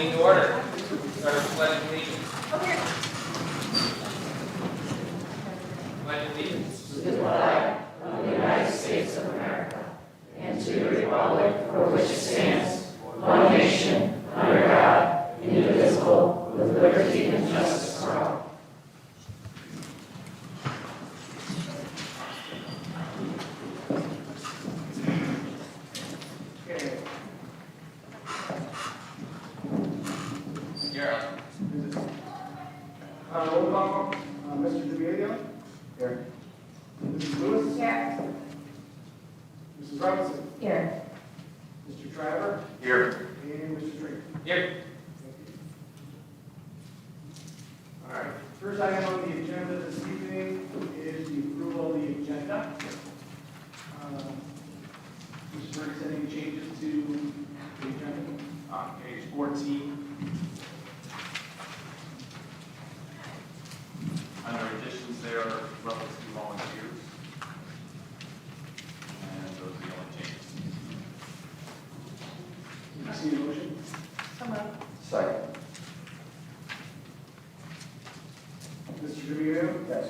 Meeting to order. Start with pledge of allegiance. Pledge of allegiance. To the flag of the United States of America and to the republic for which it stands, one nation, under God, indivisible, with liberty and justice for all. Okay. You're up. Roll call. Mr. D'Amelio. Here. Mrs. Lewis. Here. Mrs. Robinson. Here. Mr. Traver. Here. And Mr. Tree. Here. All right. First item on the agenda this evening is the approval of the agenda. Mr. Burns, any changes to the agenda? Page 14. Under additions there, level 2 volunteers. And those are the only changes. I see a motion. Second. Mr. D'Amelio. Yes.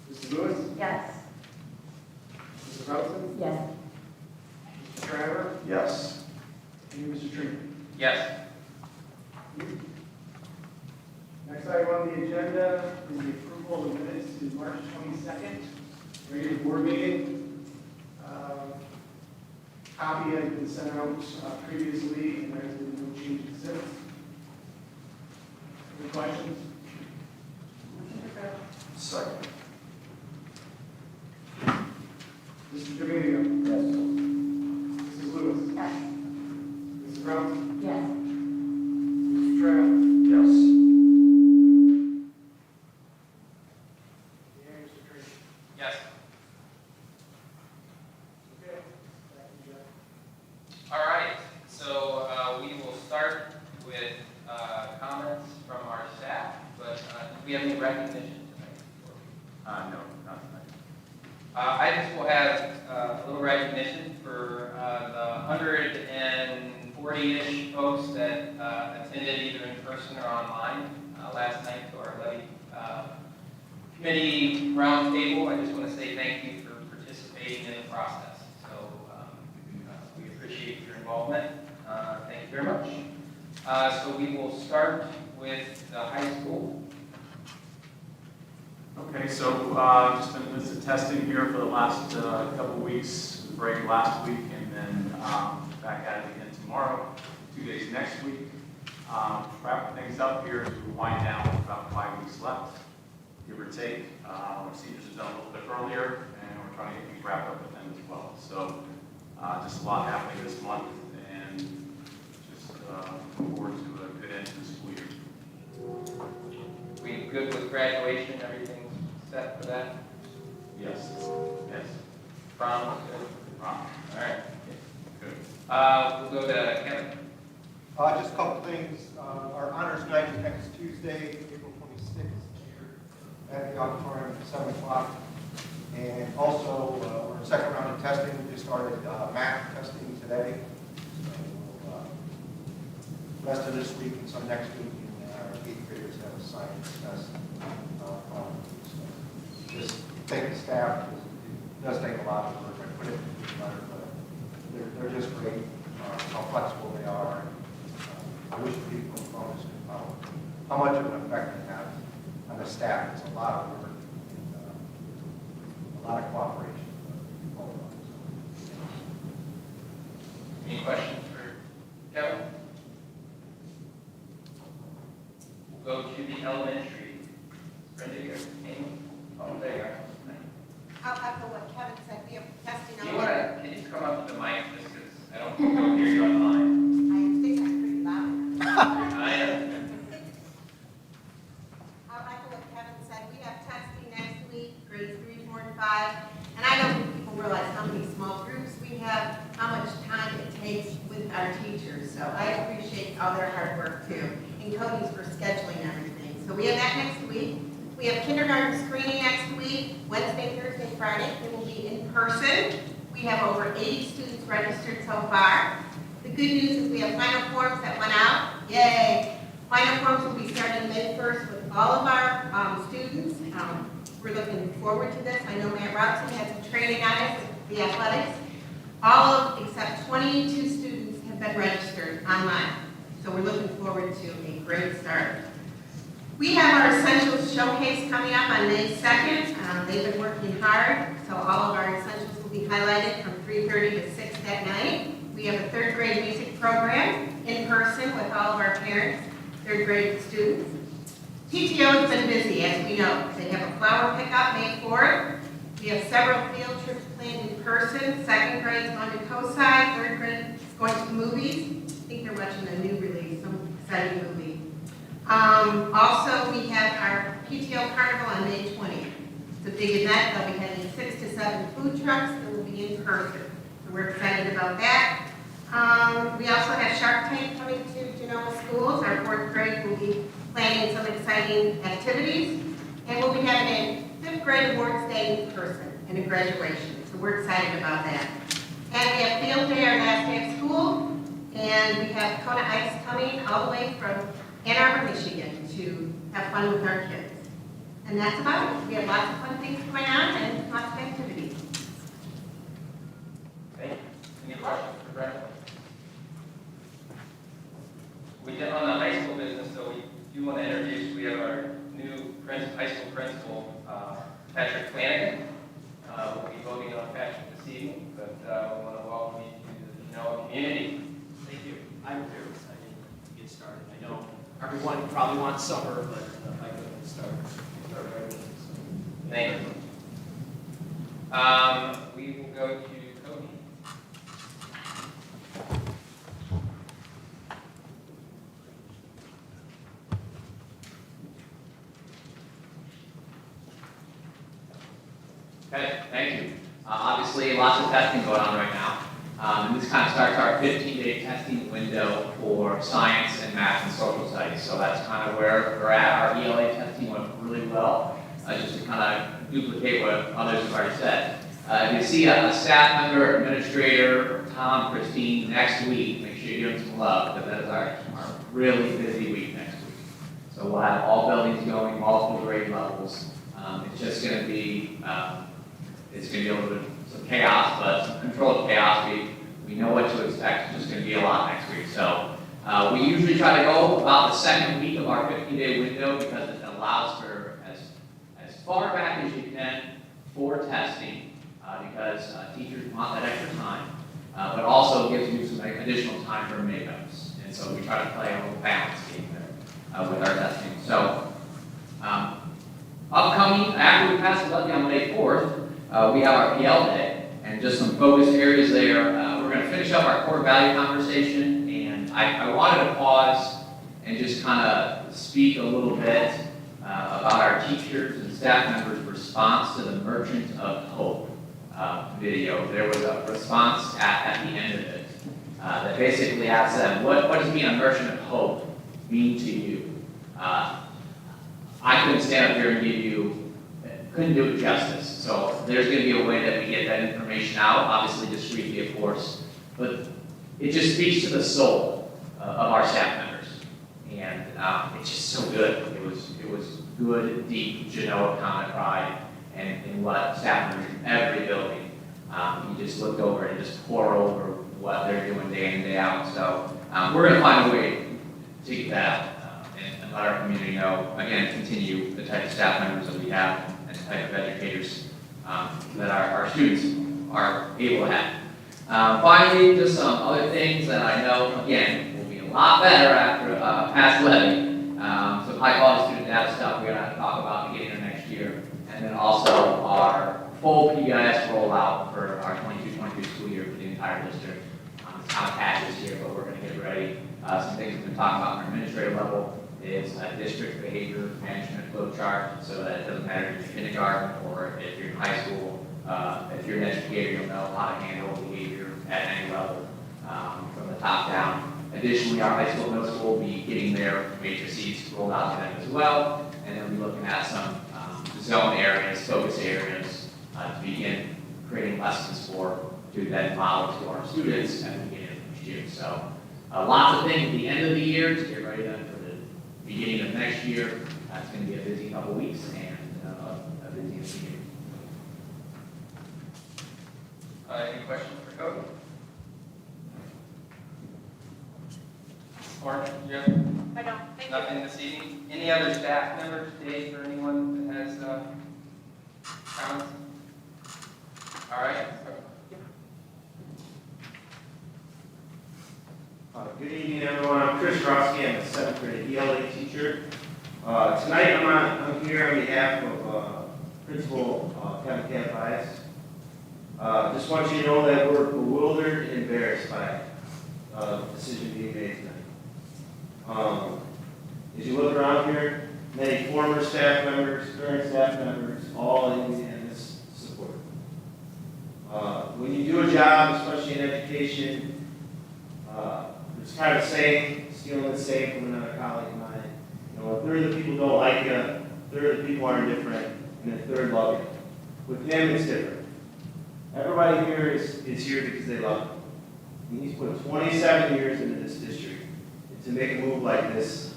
Mrs. Lewis. Yes. Mrs. Robinson. Yes. Mr. Traver. Yes. And Mr. Tree. Yes. Next item on the agenda is the approval of the minutes to March 22nd, regular board meeting. Copy has been sent out previously, and there has been no changes since. Any questions? Second. Mr. D'Amelio. Yes. Mrs. Lewis. Yes. Mrs. Brown. Yes. Mr. Travis. Yes. And Mr. Tree. Yes. Okay. Back to you, Jeff. All right. So we will start with comments from our staff, but do we have any recognition tonight? No, not tonight. I just will have a little recognition for the 140-ish folks that attended either in person or online last night to our levy committee roundtable. I just want to say thank you for participating in the process. So we appreciate your involvement. Thank you very much. So we will start with the high school. Okay, so just been visit testing here for the last couple of weeks, break last week, and then back at it again tomorrow, 2 days next week. Wrapping things up here as we wind down with about 5 weeks left, give or take. Our seniors are done a little bit earlier, and we're trying to get things wrapped up with them as well. So just a lot happening this month, and just look forward to a good end to the school year. We good with graduation? Everything's set for that? Yes. Yes. Prom? Good. Prom. All right. Good. We'll go to Kevin. Just a couple things. Our honors night is next Tuesday, April 26th, here at the auditorium at 7 o'clock. And also, we're in second round of testing. We just started math testing today. So, rest of this week and some next week, and our 8th graders have a science test. So just thank the staff. It does take a lot of work. I put it in the letter, but they're just great. How flexible they are. I wish people in Columbus knew how much of an effect it has on the staff. It's a lot of work and a lot of cooperation. Any questions for Kevin? We'll go to the elementary. Brenda, you're oh, there you are. I'll echo what Kevin said. We have testing Do on you want Monday. to, can you come up to the mic just because I don't hear you online? I think I'm pretty loud. I am. I'll echo what Kevin said. We have testing next week, grades 3, 4, and 5. And I don't think people realize how many small groups we have, how much time it takes with our teachers. So I appreciate all their hard work too. And Cody's for scheduling everything. So we have that next week. We have kindergarten screening next week, Wednesday, Thursday, Friday. It will be in person. We have over 80 students registered so far. The good news is we have final forms that went out Yay! Final forms will be starting May 1st with all of our students. We're looking forward to this. I know Matt Robson has some training on it with the athletics. All of, except 22 students have been registered online. So we're looking forward to a great start. We have our Essentials Showcase coming up on May 2nd. They've been working hard, so all of our essentials will be highlighted from 3:30 to 6 that night. We have a third grade music program in person with all of our parents, third grade students. PTO has been busy, as we know. They have a flower pickup May 4th. We have several field trips planned in person. Second grade is going to COSI, third grade is going to the movies. I think they're watching a new release, some exciting movie. Also, we have our PTO Carnival on May 20th. It's a big event. They'll be having 6 to 7 food trucks that will be in person. So we're excited about that. We also have Shark Tank coming to Genoa schools. Our 4th grade will be planning some exciting activities. And we'll be having a 5th grade awards day in person and a graduation. So we're excited about that. And we have field day, our last day of school. And we have Kona Ice coming all the way from Ann Arbor, Michigan to have fun with our kids. And that's about it. We have lots of fun things going on and lots of activities. Thank you. Any questions for Brenda? We did on the high school business, so we do want to introduce, we have our new high school principal, Patrick Flanagan. We'll be voting on Patrick this evening, but we want to welcome you to the Genoa community. Thank you. I'm very excited to get started. I know everyone probably wants summer, but if I could start right away. Thank you. We will go to Cody. Okay, thank you. Obviously, lots of testing going on right now. And this kind of starts our 15-day testing window for science and math and social studies. So that's kind of where we're at. Our ELA testing went really well, just to kind of duplicate what others have already said. If you see a staff member, administrator, Tom, Christine next week, make sure you give them some love, because that is our really busy week next week. So we'll have all buildings going, multiple grade levels. It's just going to be, it's going to be a little bit some chaos, but some controlled chaos. We know what to expect. It's just going to be a lot next week. So we usually try to go about the second week of our 15-day window because it allows for as far back as you can for testing because teachers want that extra time, but also gives you some additional time for makeups. And so we try to play a little balance game there with our testing. So upcoming, after we pass the levy on May 4th, we have our PL Day, and just some focus areas there. We're going to finish up our core value conversation, and I wanted to pause and just kind of speak a little bit about our teachers and staff members' response to the Merchant of Hope video. There was a response at the end of it that basically asked them, what does being a Merchant of Hope mean to you? I couldn't stand up here and give you, couldn't do it justice. So there's going to be a way that we get that information out, obviously discreetly, of course, but it just speaks to the soul of our staff members. And it's just so good. It was good, deep Genoa kind of pride and what staff members in every building, you just look over and just pour over what they're doing day in and day out. So we're going to find a way to get that out and let our community know, again, continue the type of staff members that we have and the type of educators that our students are able to have. Finally, just some other things that I know, again, will be a lot better after past levy. Some high-quality student data stuff we're going to talk about beginning of next year. And then also our full PBIS rollout for our 22-23 school year for the entire district. It's kind of patches here, but we're going to get ready. Some things we've been talking about on an administrative level is a district behavior management flow chart, so that it doesn't matter if you're in kindergarten or if you're in high school. If you're an educator, you'll know how to handle behavior at any level from the top down. Additionally, our high school, middle school will be getting their matrices rolled out to them as well, and then we'll be looking at some zone areas, focus areas to begin creating lessons for to then model to our students at the beginning of next year. So lots of things at the end of the year to get ready beginning of next year, it's going to be a busy couple weeks and a busy meeting. Any questions for Cody? Lauren, do you have I don't, thank you. nothing this evening? Any other staff members, Dave, or anyone that has comments? All right. Good evening, everyone. I'm Chris Roski. I'm a 7th grade ELA teacher. Tonight, I'm here on behalf of Principal Kevin Campias. Just want you to know that we're bewildered and embarrassed by the decision being made tonight. As you look around here, many former staff members, current staff members, all in this support. When you do a job, especially in education, it's kind of the same, stealing the same from another colleague of mine. You know, a third of the people don't like you, a third of the people are indifferent, and a third love you. With him, it's different. Everybody here is here because they love him. And he's put 27 years into this district. And to make a move like this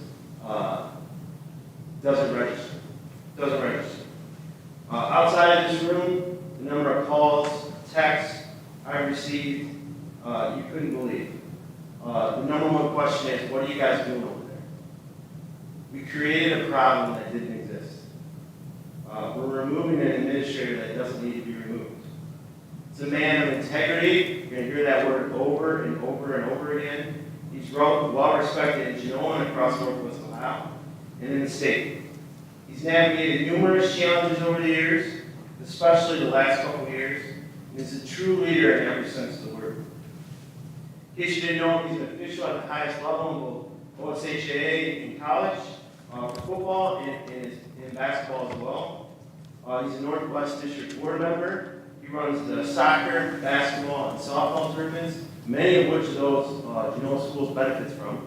doesn't register. Doesn't register. Outside of this room, the number of calls, texts I received, you couldn't believe. The number one question is, what are you guys doing over there? We created a problem that didn't exist. We're removing an administrator that doesn't need to be removed. It's a man of integrity. You're going to hear that word over and over and over again. He's well respected in Genoa and across Northwest Ohio and in the state. He's navigated numerous challenges over the years, especially the last couple of years, and is a true leader in every sense of the word. In case you didn't know, he's an official at the highest level in both OSHA in college, for football and in basketball as well. He's a Northwest District Board member. He runs the soccer, basketball, and softball tournaments, many of which of those Genoa schools benefits from.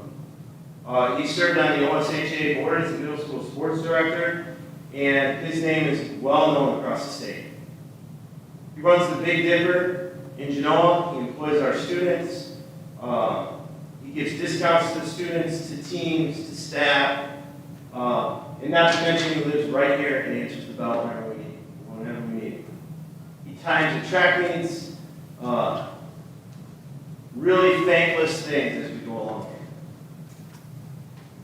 He served on the OSHA board as the middle school sports director, and his name is well known across the state. He runs the Big Dipper in Genoa. He employs our students. He gives discounts to the students, to teams, to staff, and not to mention he lives right here and answers the bell whenever we need. He times the track meets, really thankless things as we go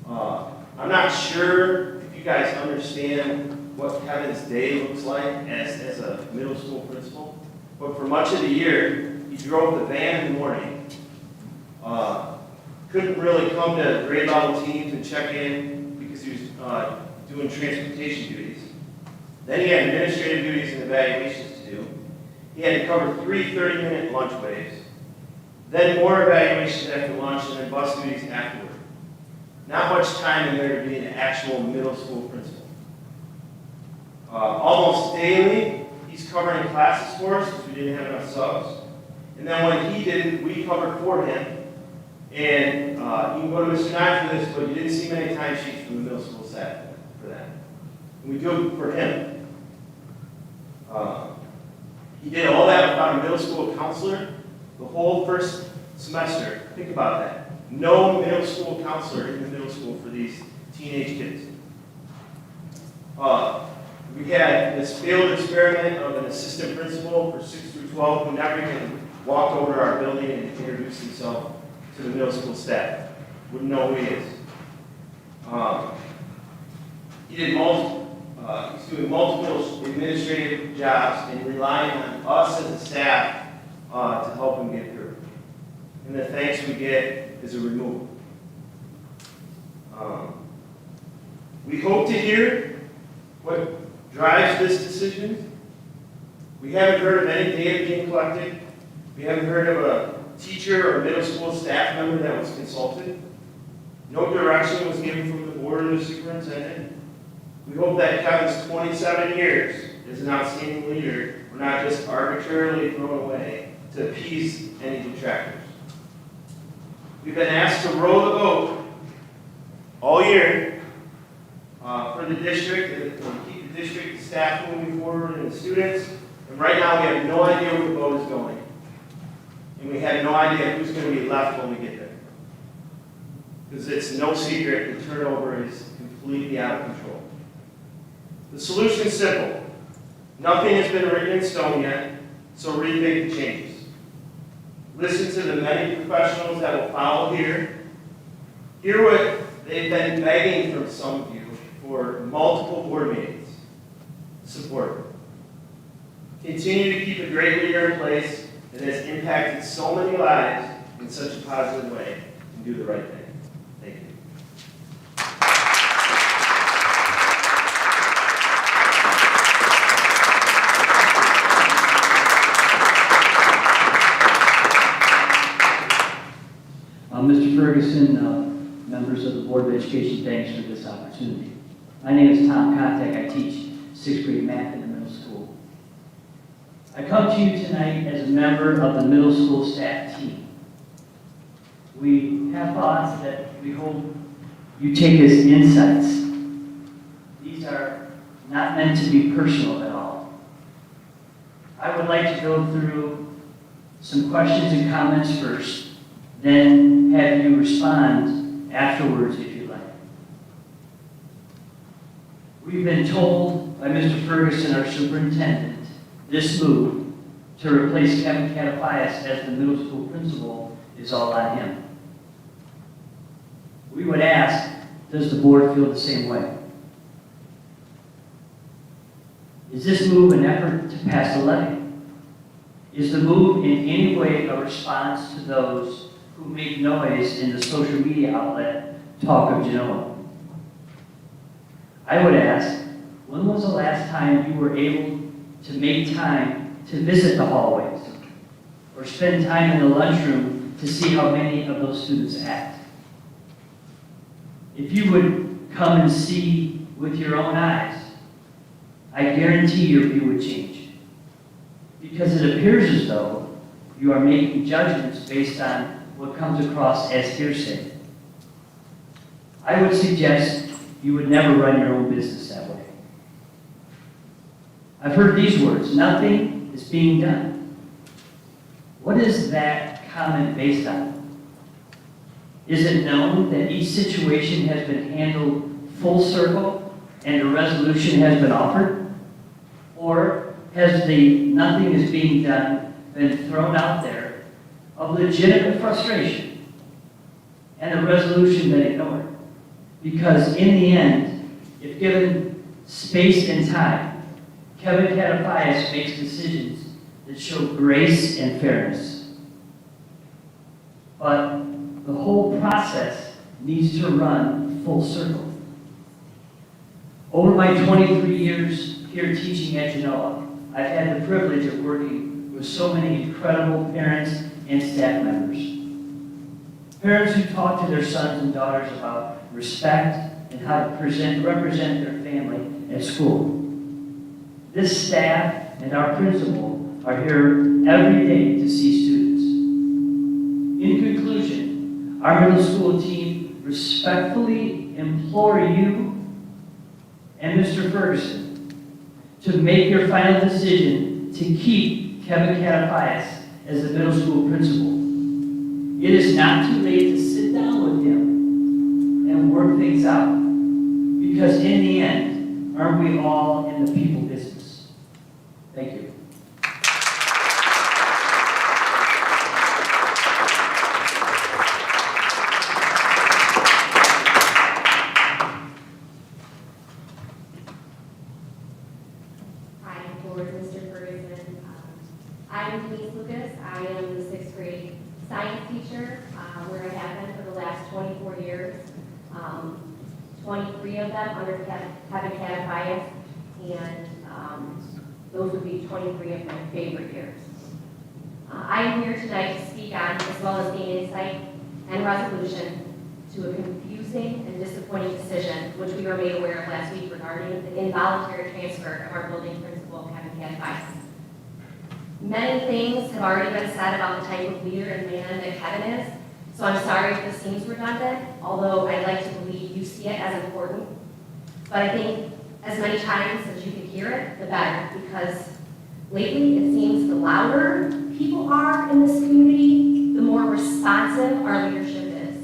along. I'm not sure if you guys understand what Kevin's day looks like as a middle school principal, but for much of the year, he drove the van in the morning. Couldn't really come to grade level teams and check in because he was doing transportation duties. Then he had administrative duties and evaluations to do. He had to cover 3 30-minute lunch waves, then more evaluations after lunch, and then bus duties afterward. Not much time in there to be an actual middle school principal. Almost daily, he's covering classes for us because we didn't have enough subs. And then when he didn't, we covered for him. And you can go to Mr. Nye for this, but you didn't see many timesheets from the middle school staff for that. And we do it for him. He did all that without a middle school counselor the whole first semester. Think about that. No middle school counselor in the middle school for these teenage kids. We had this failed experiment of an assistant principal for 6 through 12 who never even walked over to our building and introduced himself to the middle school staff. Wouldn't know who he is. He's doing multiple administrative jobs and relying on us as a staff to help him get through. And the thanks we get is a removal. We hope to hear what drives this decision. We haven't heard of any data being collected. We haven't heard of a teacher or middle school staff member that was consulted. No direction was given from the board or the superintendent. We hope that Kevin's 27 years as an outstanding leader were not just arbitrarily thrown away to appease any detractors. We've been asked to row the boat all year for the district and keep the district staff moving forward and the students. And right now we have no idea where the boat is going. And we have no idea who's going to be left when we get there. Because it's no secret the turnover is completely out of control. The solution is simple. Nothing has been written in stone yet, so rethink the changes. Listen to the many professionals that will follow here. Hear what they've been begging from some of you for multiple board meetings. Support. Continue to keep a great leader in place that has impacted so many lives in such a positive way, and do the right thing. Thank you. Mr. Ferguson, members of the Board of Education, thanks for this opportunity. My name is Tom Contact. I teach 6th grade math in the middle school. I come to you tonight as a member of the middle school staff team. We have thoughts that we hope you take as insights. These are not meant to be personal at all. I would like to go through some questions and comments first, then have you respond afterwards if you like. We've been told by Mr. Ferguson, our superintendent, this move to replace Kevin Catafias as the middle school principal is all on him. We would ask, does the board feel the same way? Is this move an effort to pass a levy? Is the move in any way a response to those who make noise in the social media outlet Talk of Genoa? I would ask, when was the last time you were able to make time to visit the hallways or spend time in the lunchroom to see how many of those students act? If you would come and see with your own eyes, I guarantee your view would change. Because it appears as though you are making judgments based on what comes across as hearsay. I would suggest you would never run your own business that way. I've heard these words, nothing is being done. What is that comment based on? Is it known that each situation has been handled full circle and a resolution has been offered? Or has the nothing is being done been thrown out there of legitimate frustration and a resolution been ignored? Because in the end, if given space and time, Kevin Catafias makes decisions that show grace and fairness. But the whole process needs to run full circle. Over my 23 years here teaching at Genoa, I've had the privilege of working with so many incredible parents and staff members. Parents who talk to their sons and daughters about respect and how to represent their family at school. This staff and our principal are here every day to see students. In conclusion, our middle school team respectfully implore you and Mr. Ferguson to make your final decision to keep Kevin Catafias as the middle school principal. It is not too late to sit down with him and work things out, because in the end, aren't we all in the people business? Thank you. Hi, board, Mr. Ferguson. I'm Denise Lucas. I am the 6th grade science teacher, where I have been for the last 24 years. 23 of them under Kevin Catafias, and those would be 23 of my favorite years. I am here tonight to speak on, as well as gain insight and resolution to a confusing and disappointing decision, which we were made aware of last week regarding the involuntary transfer of our building principal, Kevin Catafias. Many things have already been said about the type of leader and man that Kevin is, so I'm sorry if this seems redundant, although I'd like to believe you see it as important. But I think as many times as you can hear it, the better, because lately it seems the louder people are in this community, the more responsive our leadership is.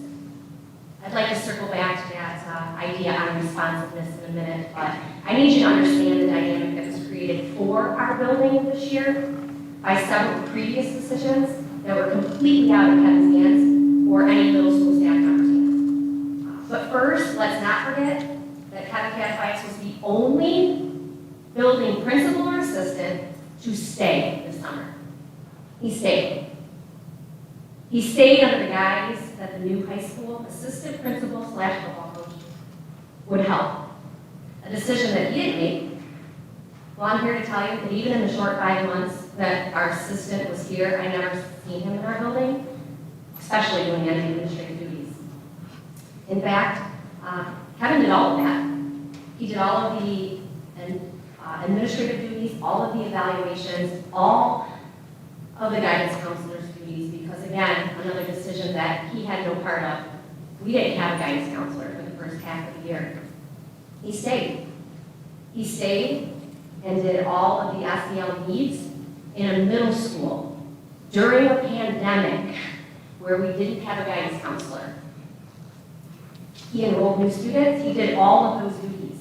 I'd like to circle back to that idea on responsiveness in a minute, but I need you to understand the dynamic that was created for our building this year by several previous decisions that were completely out of Kevin's hands or any middle school staff member's hands. But first, let's not forget that Kevin Catfights was the only building principal or assistant to stay this summer. He stayed. He stayed under the guise that the new high school assistant principal / football coach would help. A decision that he didn't make. Well, I'm here to tell you that even in the short 5 months that our assistant was here, I never seen him in our building, especially doing any administrative duties. In fact, Kevin did all of that. He did all of the administrative duties, all of the evaluations, all of the guidance counselor's duties, because again, another decision that he had no part of. We didn't have a guidance counselor for the first half of the year. He stayed. He stayed and did all of the SEL needs in a middle school during a pandemic where we didn't have a guidance counselor. He enrolled new students. He did all of those duties.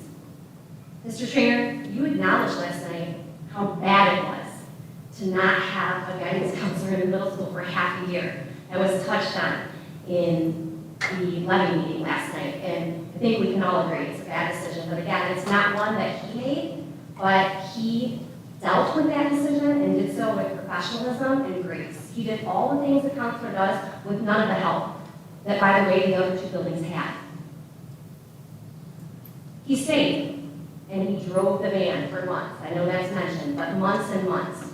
Mr. Trainer, you acknowledged last night how bad it was to not have a guidance counselor in the middle school for half a year. That was touched on in the levy meeting last night, and I think we can all agree it's a bad decision. But again, it's not one that he made, but he dealt with that decision and did so with professionalism and grace. He did all the things a counselor does with none of the help that, by the way, the other 2 buildings had. He stayed, and he drove the van for months. I know that's mentioned, but months and months.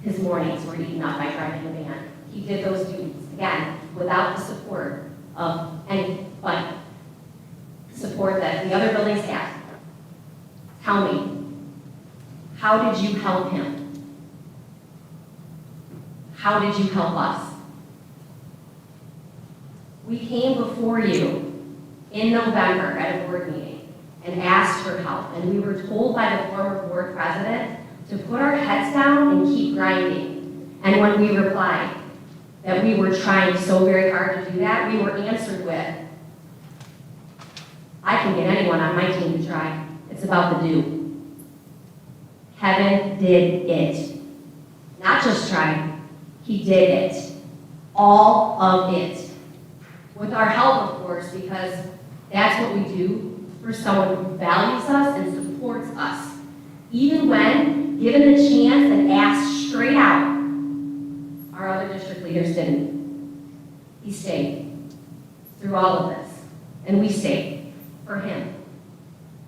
His mornings were eaten up by driving the van. He did those duties, again, without the support of anybody. Support that the other buildings had. Tell me, how did you help him? How did you help us? We came before you in November at a board meeting and asked for help, and we were told by the former board president to put our heads down and keep grinding. And when we replied that we were trying so very hard to do that, we were answered with, I can get anyone on my team to try. It's about the do. Kevin did it. Not just try, he did it. All of it. With our help, of course, because that's what we do for someone who values us and supports us. Even when given the chance and asked straight out, our other district leaders didn't. He stayed through all of this, and we stayed for him.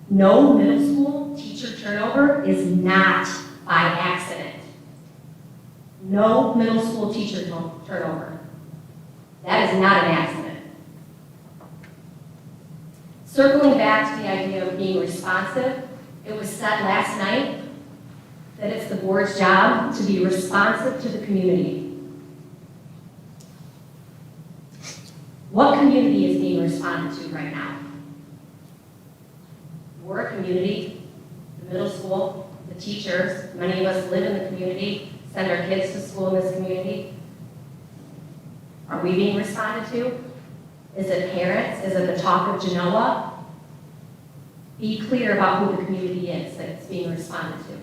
No middle school teacher turnover is not by accident. No middle school teacher turnover. That is not an accident. Circling back to the idea of being responsive, it was said last night that it's the board's job to be responsive to the community. What community is being responded to right now? We're a community, the middle school, the teachers, many of us live in the community, send our kids to school in this community. Are we being responded to? Is it parents? Is it the talk of Genoa? Be clear about who the community is that it's being responded to.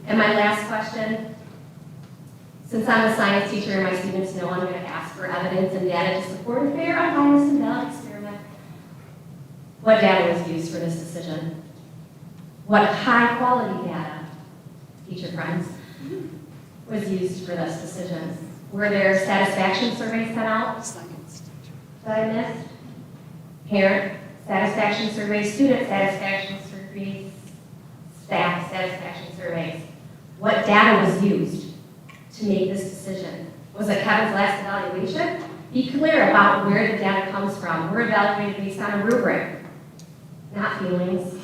And my last question, since I'm a science teacher and my students know I'm going to ask for evidence and data to support a fair, unbiased, and valid experiment, what data was used for this decision? What high-quality data, teacher friends, was used for this decision? Were there satisfaction surveys sent out that I missed? Parent satisfaction surveys, student satisfaction surveys, staff satisfaction surveys. What data was used to make this decision? Was it Kevin's last evaluation? Be clear about where the data comes from. We're evaluated based on a rubric, not feelings,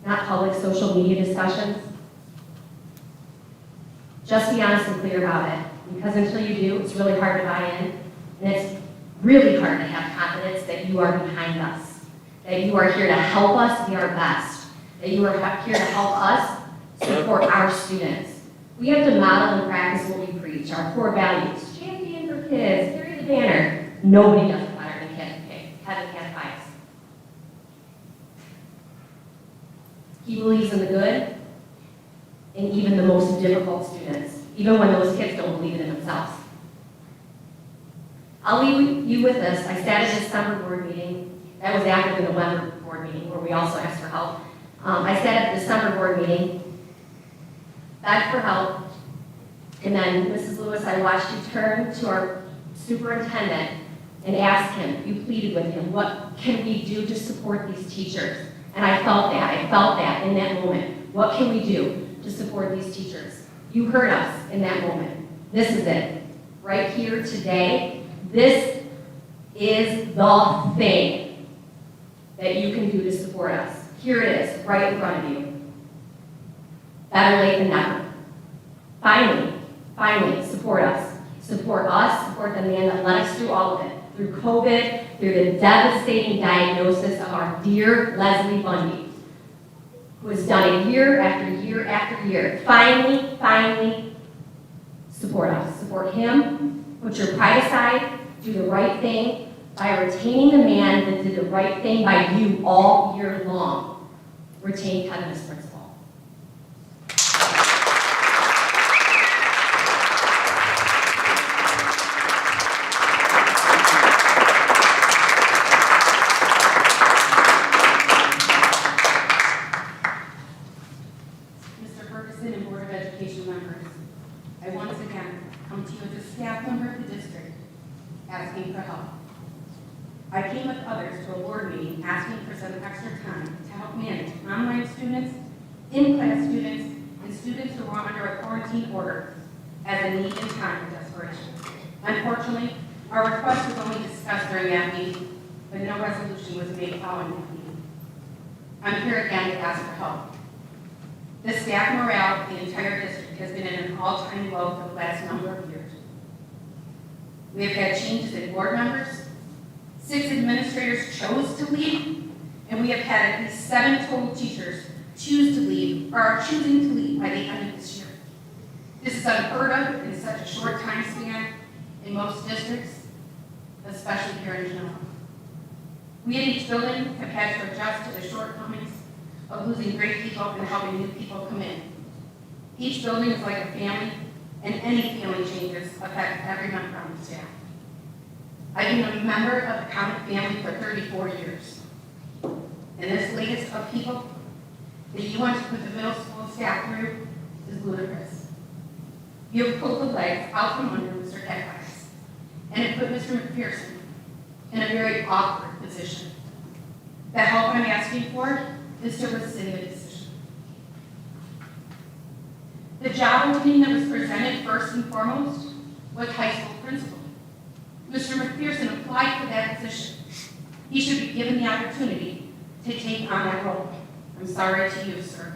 not public social media discussions. Just be honest and clear about it, because until you do, it's really hard to buy in, and it's really hard to have confidence that you are behind us, that you are here to help us be our best, that you are here to help us support our students. We have to model and practice what we preach, our core values. Champion for kids, carry the banner. Nobody does it better than Kevin Catfights. He believes in the good in even the most difficult students, even when those kids don't believe it in themselves. I'll leave you with this. I sat at a December board meeting. That was after the November board meeting where we also asked for help. I sat at the December board meeting, begged for help, and then, Mrs. Lewis, I watched you turn to our superintendent and ask him, you pleaded with him, what can we do to support these teachers? And I felt that in that moment. What can we do to support these teachers? You heard us in that moment. This is it. Right here today, this is the thing that you can do to support us. Here it is, right in front of you. Better late than never. Finally, support us. Support us, support the man that led us through all of it. Through COVID, through the devastating diagnosis of our dear Leslie Bundy, who has done it year after year after year. Finally, support us. Support him. Put your pride aside. Do the right thing by retaining the man that did the right thing by you all year long. Retain Kevin as principal. Mr. Ferguson and Board of Education members, I once again come to you as a staff member of the district asking for help. I came with others to a board meeting asking for some extra time to help manage online students, in-class students, and students who were under a quarantine order as a need in time of desperation. Unfortunately, our request was only discussed during that meeting, but no resolution was made following that meeting. I'm here again to ask for help. The staff morale of the entire district has been at an all-time low for the last number of years. We have had changes in board members, 6 administrators chose to leave, and we have had at least 7 total teachers choose to leave or are choosing to leave by the end of this year. This is unheard of in such a short time span in most districts, especially here in Genoa. We at each building have had to adjust to the shortcomings of losing great people and helping new people come in. Each building is like a family, and any family changes affect every member on the staff. I've been a member of the common family for 34 years. And this latest of people that you want to put the middle school staff through is ludicrous. You have pulled the legs out from under Mr. Hedgehouse and have put Mr. McPherson in a very awkward position. The help I'm asking for is to rescind the decision. The job opening that was presented first and foremost was high school principal. Mr. McPherson applied for that position. He should be given the opportunity to take on that role. I'm sorry to you, sir.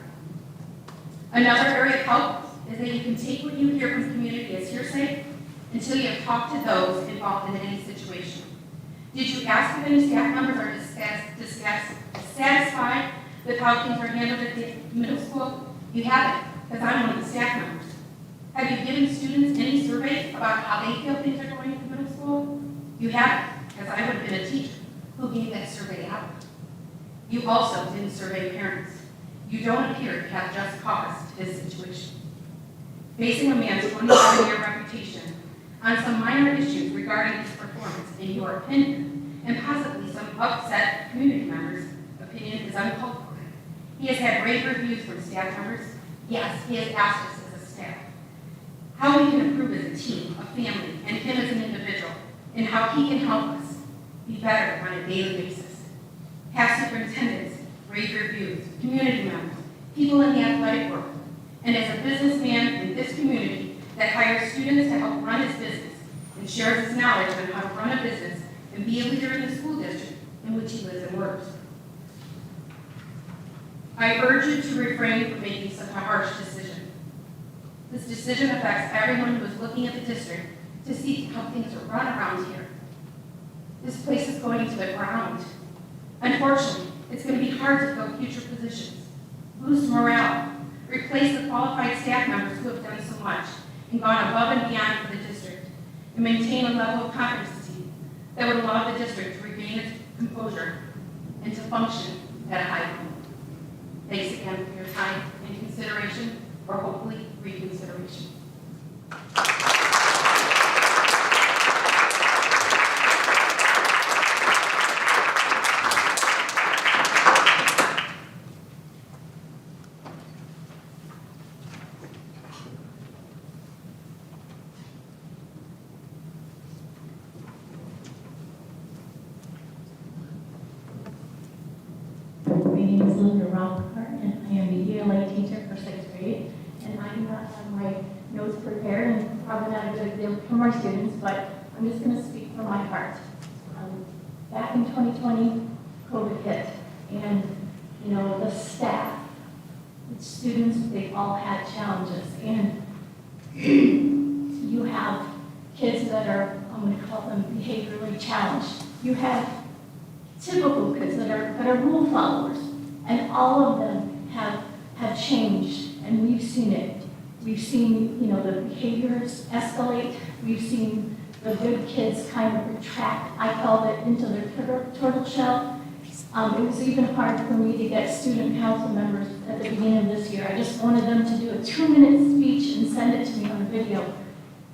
Another area of help is that you can take what you hear from the community as hearsay until you have talked to those involved in any situation. Did you ask if any staff members are dissatisfied with how things are handled at the middle school? You haven't, because I'm one of the staff members. Have you given students any surveys about how they feel things are going at the middle school? You haven't, because I would have been a teacher who gave that survey out. You also didn't survey parents. You don't appear to have just cause to this situation. Basing a man's 27-year reputation on some minor issues regarding his performance, in your opinion, and possibly some upset community members' opinion is uncalled for. He has had rave reviews from staff members. Yes, he has asked us as a staff how we can improve as a team, a family, and him as an individual, and how he can help us be better on a daily basis. Past superintendents, rave reviews, community members, people in the athletic world, and as a businessman in this community that hires students to help run his business and shares his knowledge on how to run a business and be a leader in the school district in which he lives and works. I urge you to refrain from making such a harsh decision. This decision affects everyone who is looking at the district to see how things are run around here. This place is going to the ground. Unfortunately, it's going to be hard to fill future positions, boost morale, replace the qualified staff members who have done so much and gone above and beyond for the district, and maintain a level of competency that would allow the district to regain its composure and to function at a high level. Thanks again for your time and consideration, or hopefully reconsideration. My name is Linda Rothbart, and I am a ELA teacher for 6th grade. And I do not have my notes prepared, and probably not a good deal for my students, but I'm just going to speak from my heart. Back in 2020, COVID hit, and the staff, the students, they all had challenges. And you have kids that are, I'm going to call them behaviorally challenged. You have typical kids that are rule followers, and all of them have changed, and we've seen it. We've seen, the behaviors escalate. We've seen the good kids kind of retract, I called it, into their turtle shell. It was even hard for me to get student council members at the beginning of this year. I just wanted them to do a 2-minute speech and send it to me on a video.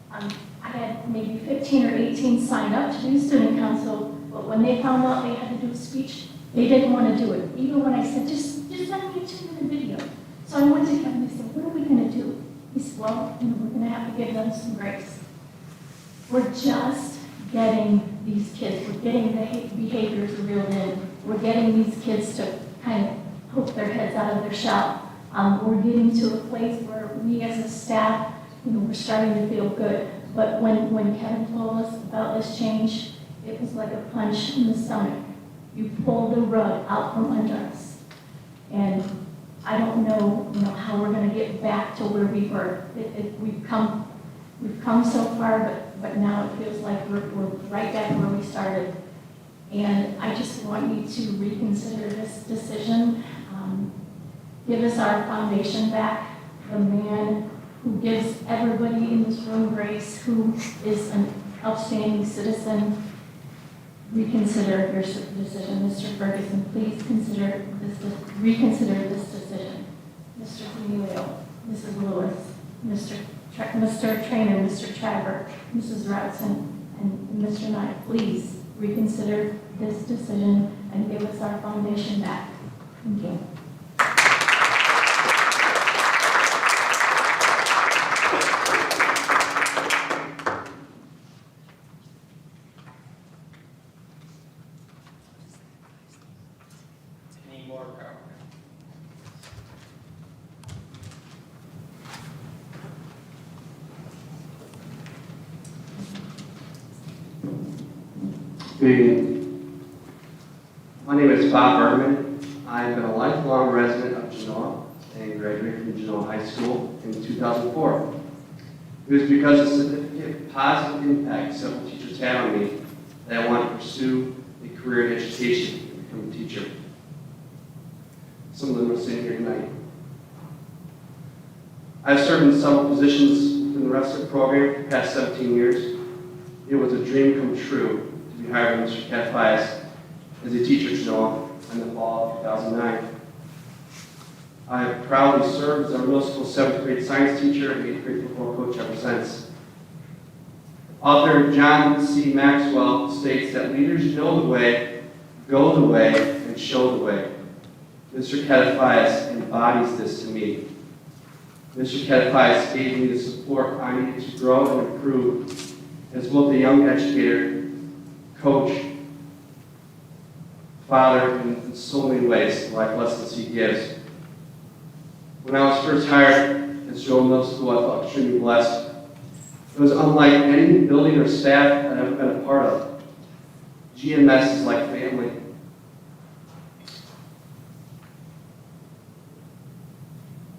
I had maybe 15 or 18 sign up to do student council, but when they found out they had to do a speech, they didn't want to do it. Even when I said, just send me a 2-minute video. So I went to Kevin and I said, what are we going to do? He said, well, we're going to have to give them some grace. We're just getting these kids, we're getting the behaviors reeled in. We're getting these kids to kind of poke their heads out of their shell. We're getting to a place where we as a staff, we're starting to feel good. But when Kevin told us about this change, it was like a punch in the stomach. You pulled the rug out from under us. And I don't know, how we're going to get back to where we were. We've come so far, but now it feels like we're right back where we started. And I just want you to reconsider this decision. Give us our foundation back. The man who gives everybody in this room grace, who is an outstanding citizen. Reconsider your decision. Mr. Ferguson, please reconsider this decision. Mr. Emilio, Mrs. Lewis, Mr. Trainer, Mr. Traver, Mrs. Routson, and Mr. Knight, please reconsider this decision and give us our foundation back. Thank you. Any more comments? Good evening. My name is Bob Bergman. I've been a lifelong resident of Genoa and graduated from Genoa High School in 2004. It was because of the significant positive impact several teachers had on me that I wanted to pursue a career in education and become a teacher. Some of them are sitting here tonight. I've served in several positions in the rest of the program for the past 17 years. It was a dream come true to be hired by Mr. Catfias as a teacher at Genoa in the fall of 2009. I have proudly served as our middle school 7th grade science teacher and 8th grade football coach ever since. Author John C. Maxwell states that leaders know the way, go the way, and show the way. Mr. Catfias embodies this to me. Mr. Catfias gave me the support I needed to grow and improve as both a young educator, coach, father, in so many ways, the life lessons he gives. When I was first hired at Genoa Middle School, I felt extremely blessed. It was unlike any building or staff I've ever been a part of. GMS is like family.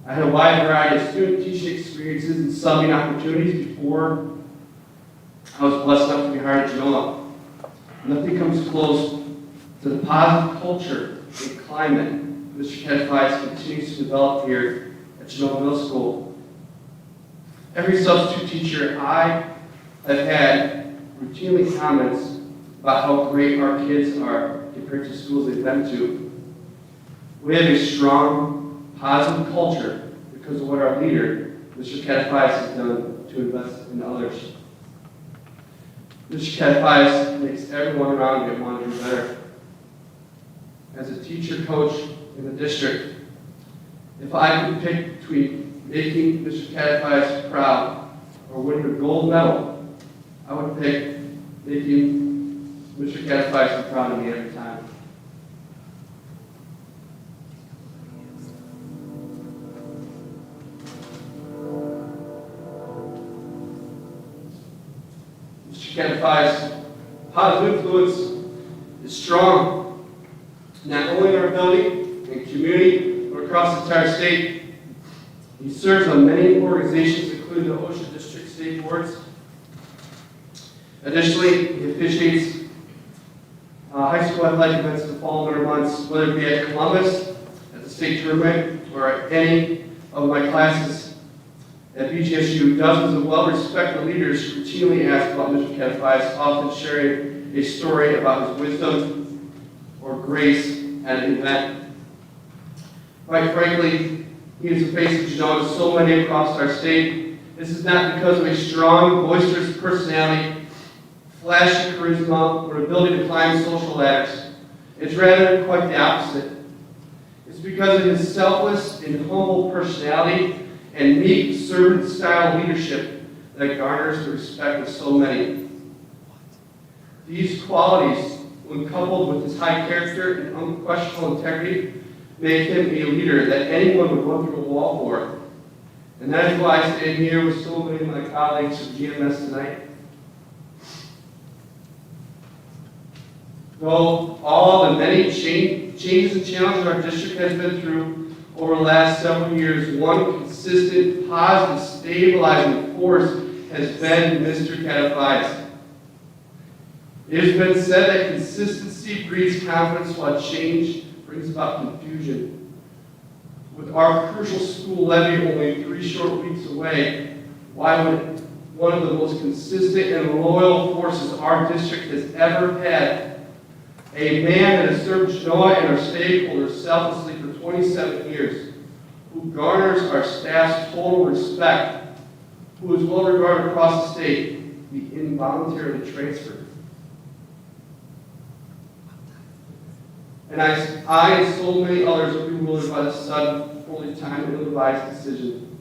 I had a wide variety of student teaching experiences and subbing opportunities before I was blessed enough to be hired at Genoa. Nothing comes close to the positive culture and climate Mr. Catfias continues to develop here at Genoa Middle School. Every substitute teacher I have had routinely comments about how great our kids are compared to schools they've been to. We have a strong, positive culture because of what our leader, Mr. Cataphias, has done to invest in others. Mr. Cataphias makes everyone around him want to do better. As a teacher coach in the district, if I could pick between making Mr. Cataphias proud or winning a gold medal, I would pick making Mr. Cataphias proud of me every time. Mr. Cataphias' positive influence is strong, not only in our building and community, but across the entire state. He serves on many organizations, including the OSHA District State Boards. Additionally, he officiates high school athletic events in the fall and winter months, whether it be at Columbus, at the state tournament, or at any of my classes at BGSU. Dozens of well-respected leaders routinely ask about Mr. Cataphias, often sharing a story about his wisdom or grace at an event. Quite frankly, he is the face of Genoa to so many across our state. This is not because of a strong, boisterous personality, flashy charisma, or ability to climb social ladders. It's rather quite the opposite. It's because of his selfless and humble personality and meek servant-style leadership that garners the respect of so many. These qualities, when coupled with his high character and unquestionable integrity, make him a leader that anyone would run through a wall for. And that is why I stand here with so many of my colleagues from GMS tonight. Though all the many changes and challenges our district has been through over the last several years, one consistent, positive, stabilizing force has been Mr. Cataphias. It has been said that consistency breeds confidence while change brings about confusion. With our crucial school levy only 3 short weeks away, why would one of the most consistent and loyal forces our district has ever had, a man that has served Genoa and our stakeholders selflessly for 27 years, who garners our staff's total respect, who is well regarded across the state, be involuntarily transferred? And I and so many others are bewildered by the sudden, fully timed, and ill-advised decision.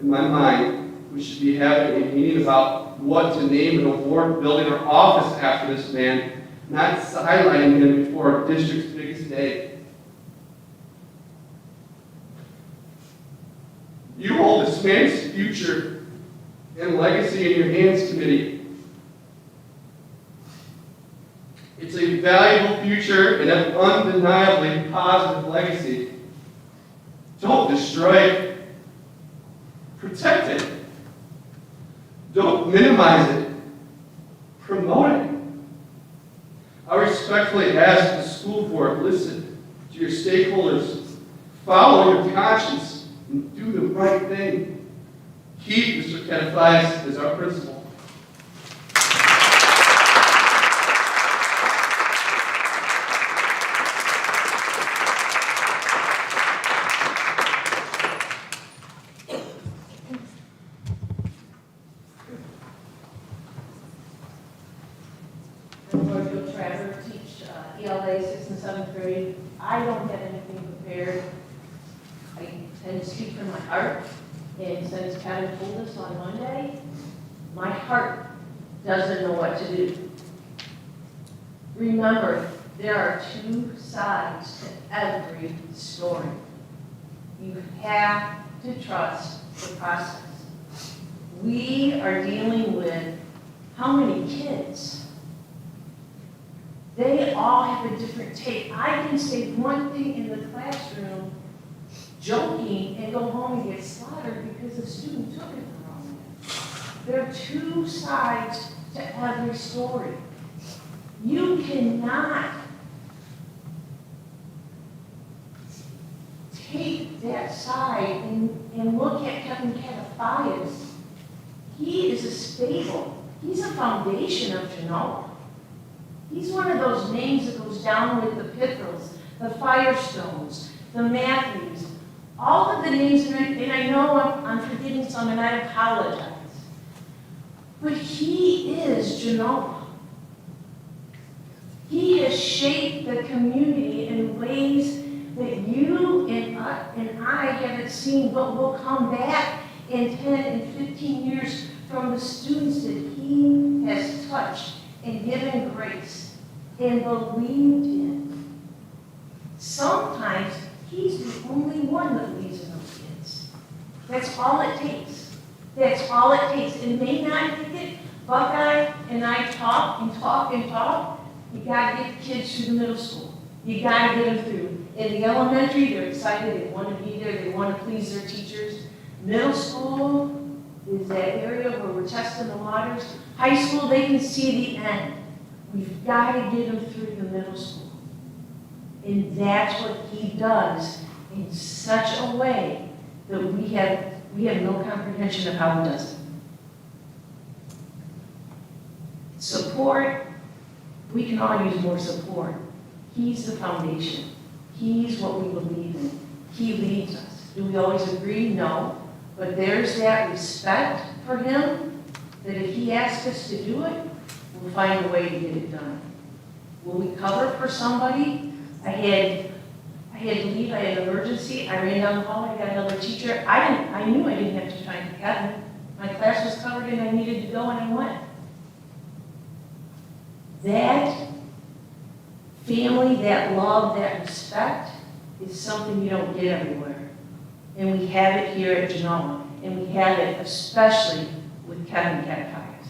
In my mind, we should be having a meeting about what to name an award building or office after this man, not sidelining him before our district's biggest day. You hold this man's future and legacy in your hands, committee. It's a valuable future and an undeniably positive legacy. Don't destroy it. Protect it. Don't minimize it. Promote it. I respectfully ask the school board, listen to your stakeholders, follow your conscience, and do the right thing. Keep Mr. Cataphias as our principal. ELA 6th and 7th grade. I don't have anything prepared. I tend to speak from my heart, and since Kevin told us on Monday, my heart doesn't know what to do. Remember, there are 2 sides to every story. You have to trust the process. We are dealing with how many kids? They all have a different take. I can say one thing in the classroom, joking, and go home and get slaughtered because the student took it the wrong way. There are 2 sides to every story. You cannot take that side and look at Kevin Cataphias. He is a staple. He's a foundation of Genoa. He's one of those names that goes down with the Pithrals, the Firestones, the Matthews, all of the names, and I know I'm forgetting some, and I apologize. But he is Genoa. He has shaped the community in ways that you and I haven't seen, but will come back in 10 and 15 years from the students that he has touched and given grace and believed in. Sometimes he's the only one that believes in those kids. That's all it takes. That's all it takes. It may not take it. Buckeye and I talk and talk and talk. You gotta get the kids through the middle school. You gotta get them through. In the elementary, they're excited, they want to be there, they want to please their teachers. Middle school is that area where we're testing the waters. High school, they can see the end. We've got to get them through the middle school. And that's what he does in such a way that we have no comprehension of how he does it. Support, we can all use more support. He's the foundation. He's what we believe in. He leads us. Do we always agree? No. But there's that respect for him that if he asks us to do it, we'll find a way to get it done. Will we cover for somebody? I had to leave. I had an emergency. I ran down the hall. I got another teacher. I knew I didn't have to find Kevin. My class was covered and I needed to go and I went. That family, that love, that respect is something you don't get everywhere. And we have it here at Genoa. And we have it especially with Kevin Catfias.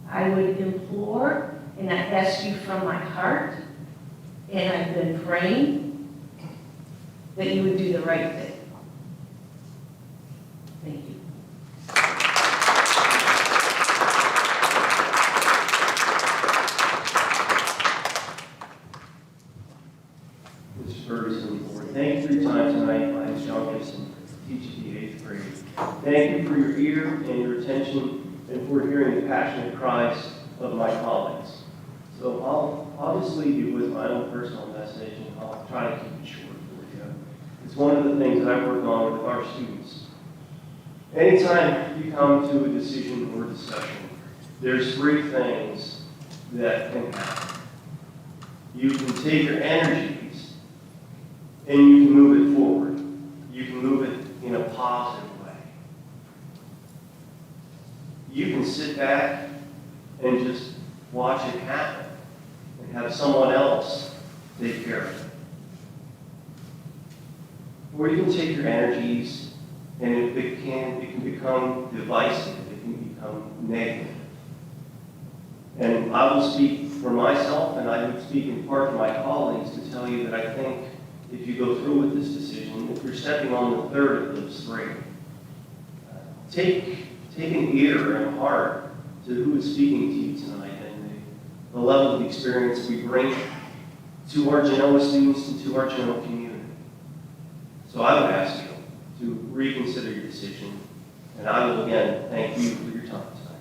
I would implore and I ask you from my heart, and I've been praying, that you would do the right thing. Thank you. Mr. Ferguson, Board, thank you for your time tonight. My name is John Gibson, teaching the 8th grade. Thank you for your ear and your attention and for hearing the passionate cries of my colleagues. So I'll just leave you with my own personal message, and I'll try to keep it short for you. It's one of the things that I work on with our students. Anytime you come to a decision or discussion, there's 3 things that can happen. You can take your energies and you can move it forward. You can move it in a positive way. You can sit back and just watch it happen and have someone else take care of it. Or you can take your energies and it can become divisive, it can become negative. And I will speak for myself, and I would speak in part for my colleagues to tell you that I think if you go through with this decision, if you're stepping on the 3rd of those 3, take an ear and a heart to who is speaking to you tonight and the level of experience we bring to our Genoa students and to our Genoa community. So I would ask you to reconsider your decision, and I will again thank you for your time tonight.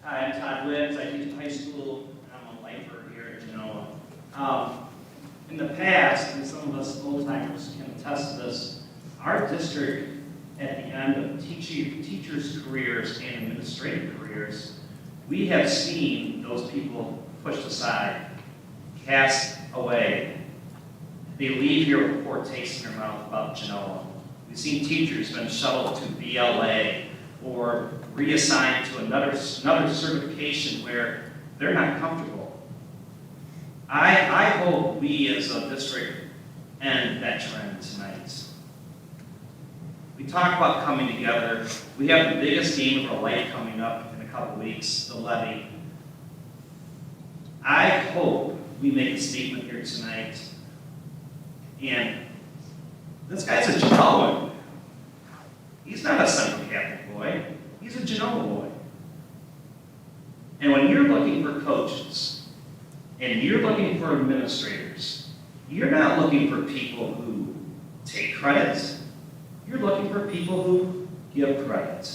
Hi, I'm Todd Libbs. I teach high school, and I'm a lifer here at Genoa. In the past, and some of us old-timers can attest to this, our district, at the end of teachers' careers and administrative careers, we have seen those people pushed aside, cast away. They leave here with a poor taste in their mouth about Genoa. We've seen teachers been shuttled to BLA or reassigned to another certification where they're not comfortable. I hope we as a district end that trend tonight. We talk about coming together. We have the biggest game of our life coming up in a couple weeks, the levy. I hope we make a statement here tonight. And this guy's a Genoan. He's not a Central Catholic boy. He's a Genoa boy. And when you're looking for coaches, and you're looking for administrators, you're not looking for people who take credit. You're looking for people who give credit.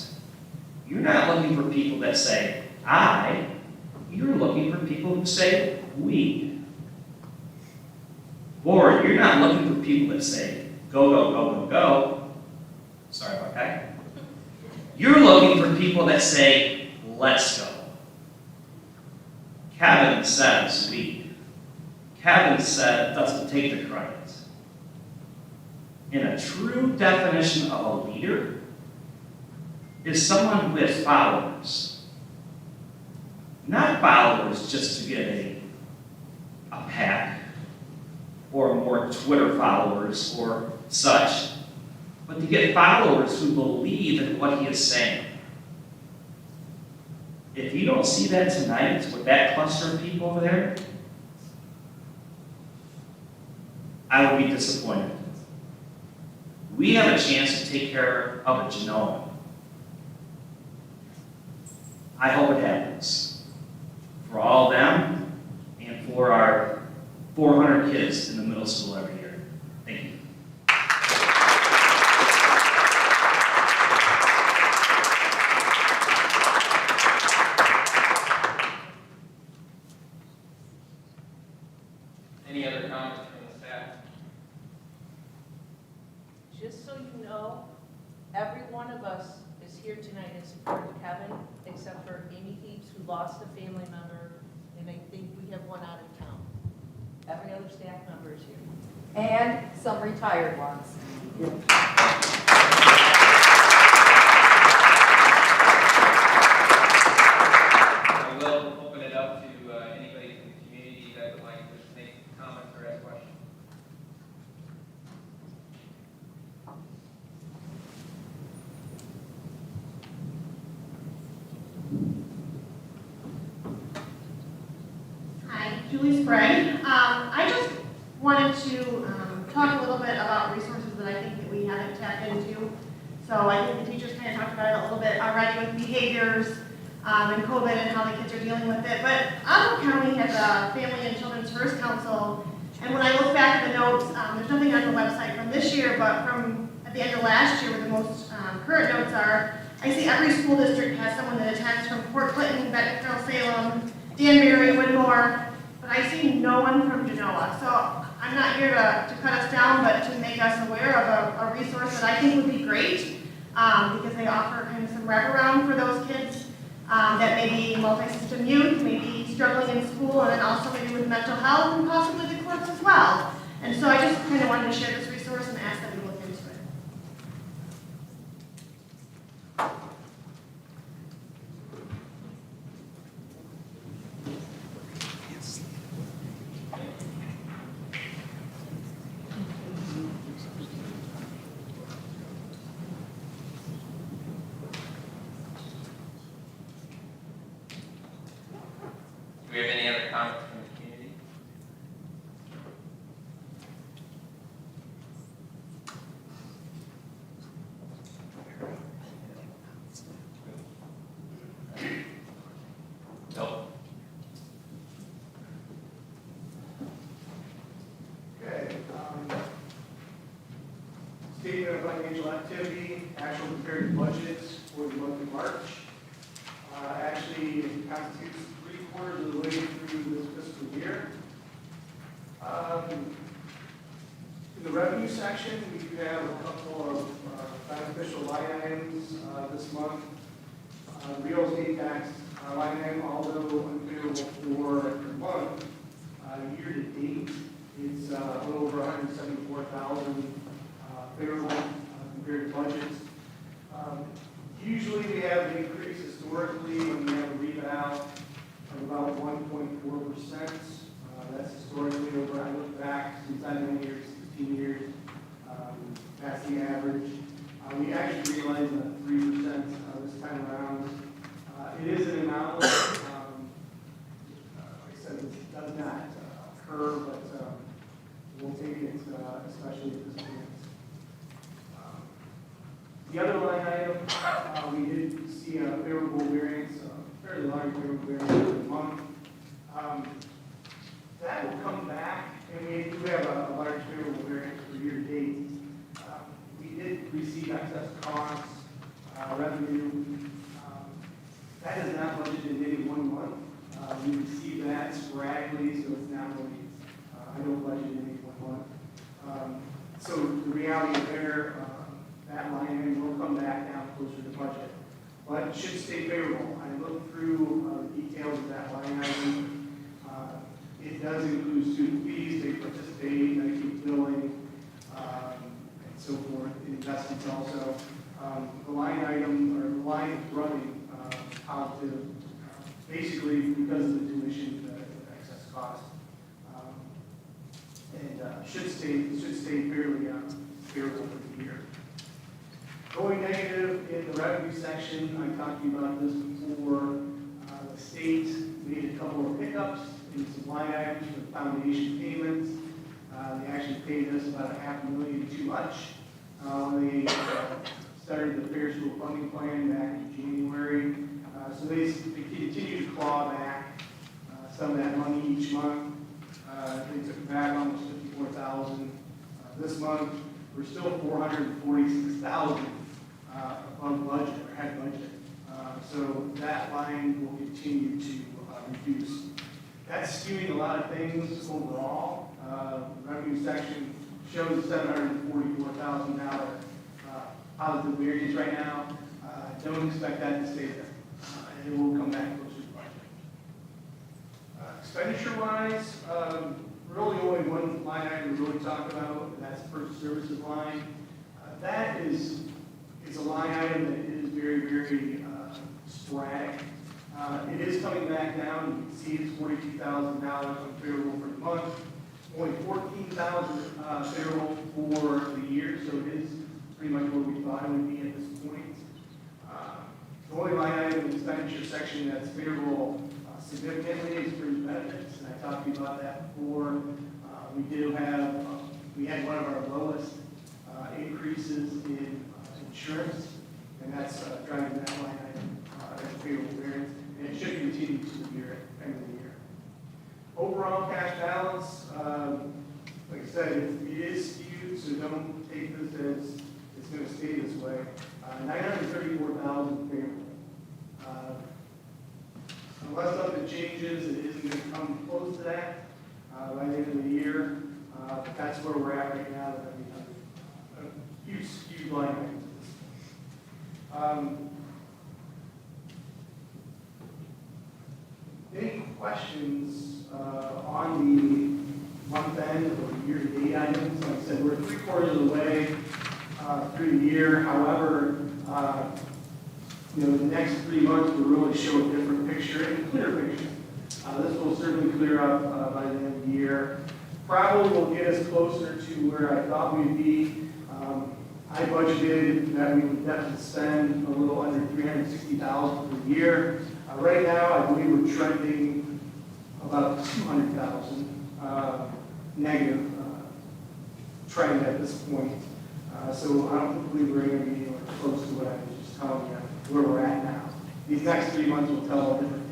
You're not looking for people that say, I. You're looking for people who say, we. Board, you're not looking for people that say, go, go, go, go, go. Sorry about that. You're looking for people that say, let's go. Kevin says we. Kevin said doesn't take the credit. And a true definition of a leader is someone who has followers. Not followers just to get a pack or more Twitter followers or such, but to get followers who believe in what he is saying. If you don't see that tonight with that cluster of people over there, I would be disappointed. We have a chance to take care of a Genoa. I hope it happens for all of them and for our 400 kids in the middle school every year. Thank you. Any other comments from the staff? Just so you know, every one of us is here tonight in support of Kevin, except for Amy Heaps, who lost a family member, and I think we have one out of town. Every other staff member is here. And some retired ones. I will open it up to anybody from the community that would like to make comments or ask questions. Hi, Julie Sprague. I just wanted to talk a little bit about resources that I think that we haven't tapped into. So I think the teachers kind of talked about it a little bit already with behaviors and COVID and how the kids are dealing with it. But Ottawa County has a Family and Children's First Council, and when I look back at the notes, there's nothing on the website from this year, but from at the end of last year, where the most current notes are, I see every school district has someone that attends from Port Clinton, Bentonville, Salem, Danbury, Whitmore, but I see no one from Genoa. So I'm not here to cut us down, but to make us aware of a resource that I think would be great, because they offer kind of some wraparound for those kids that may be multi-system youth, maybe struggling in school, and then also maybe with mental health and possibly the courts as well. And so I just kind of wanted to share this resource and ask that we look into it. Do we have any other comments from the community? Nope. Okay. Statement of financial activity, actual prepared budgets for the month of March. Actually, it constitutes 3/4 of the way through this fiscal year. In the revenue section, we have a couple of beneficial line items this month. Real estate tax line item, although unfavorable for the month, year to date, it's a little over 174,000 favorable compared to budgets. Usually we have an increase historically when we have a rebound of about 1.4%. That's historically over, I look back since I've been here, 16 years, that's the average. We actually realized a 3% this time around. It is an anomaly. Like I said, it does not occur, but we'll take it, especially at this point. The other line item, we did see a favorable variance, a fairly large favorable variance for the month. That will come back, and we do have a large favorable variance for year to date. We did receive excess costs, revenue, budgeted in any one month. We receive that sporadically, so it's not really, I don't budget in any one month. So the reality there, that line item will come back down closer to budget, but it should stay favorable. I looked through the details of that line item. It does include student fees, they participate, Medicaid billing, and so forth, investments also. The line item, or the line is running positive, basically because of the tuition, the excess cost. And should stay fairly favorable for the year. Going negative in the revenue section, I talked to you about this before. The state made a couple of pickups in some line items for the foundation payments. They actually paid us about $500,000 too much when they started the Fair School Funding Plan back in January. So they continue to claw back some of that money each month. They took back almost $54,000 this month. We're still $446,000 above budget, or had budget. So that line will continue to reduce. That's skewing a lot of things overall. The revenue section shows $744,000 positive variance right now. Don't expect that to stay there. And it will come back closer to budget. Expenditure-wise, really only one line item to really talk about, and that's the purchase services line. That is a line item that is very, very sporadic. It is coming back down. You can see it's $42,000 unfavorable for the month, only $14,000 favorable for the year, so it is pretty much where we thought it would be at this point. The only line item in the expenditure section that's favorable significantly is fringe benefits, and I talked to you about that before. We had one of our lowest increases in insurance, and that's driving that line item as a favorable variance, and it should continue to the end of the year. Overall cash balance, like I said, it is skewed, so don't take this as it's going to stay this way. $934,000 favorable. Unless something changes, it isn't going to come close to that by the end of the year. But that's where we're at right now. A huge skewed line items. Any questions on the month end or the year-to-date items? Like I said, we're 3/4 of the way through the year. However, the next 3 months will really show a different picture and a clear picture. This will certainly clear up by the end of the year. Probably will get us closer to where I thought we'd be. I budgeted that we would definitely spend a little under $360,000 per year. Right now, I believe we're trending about $200,000 negative trend at this point. So I don't believe we're going to be anywhere close to what I was just telling you where we're at now. These next 3 months will tell a different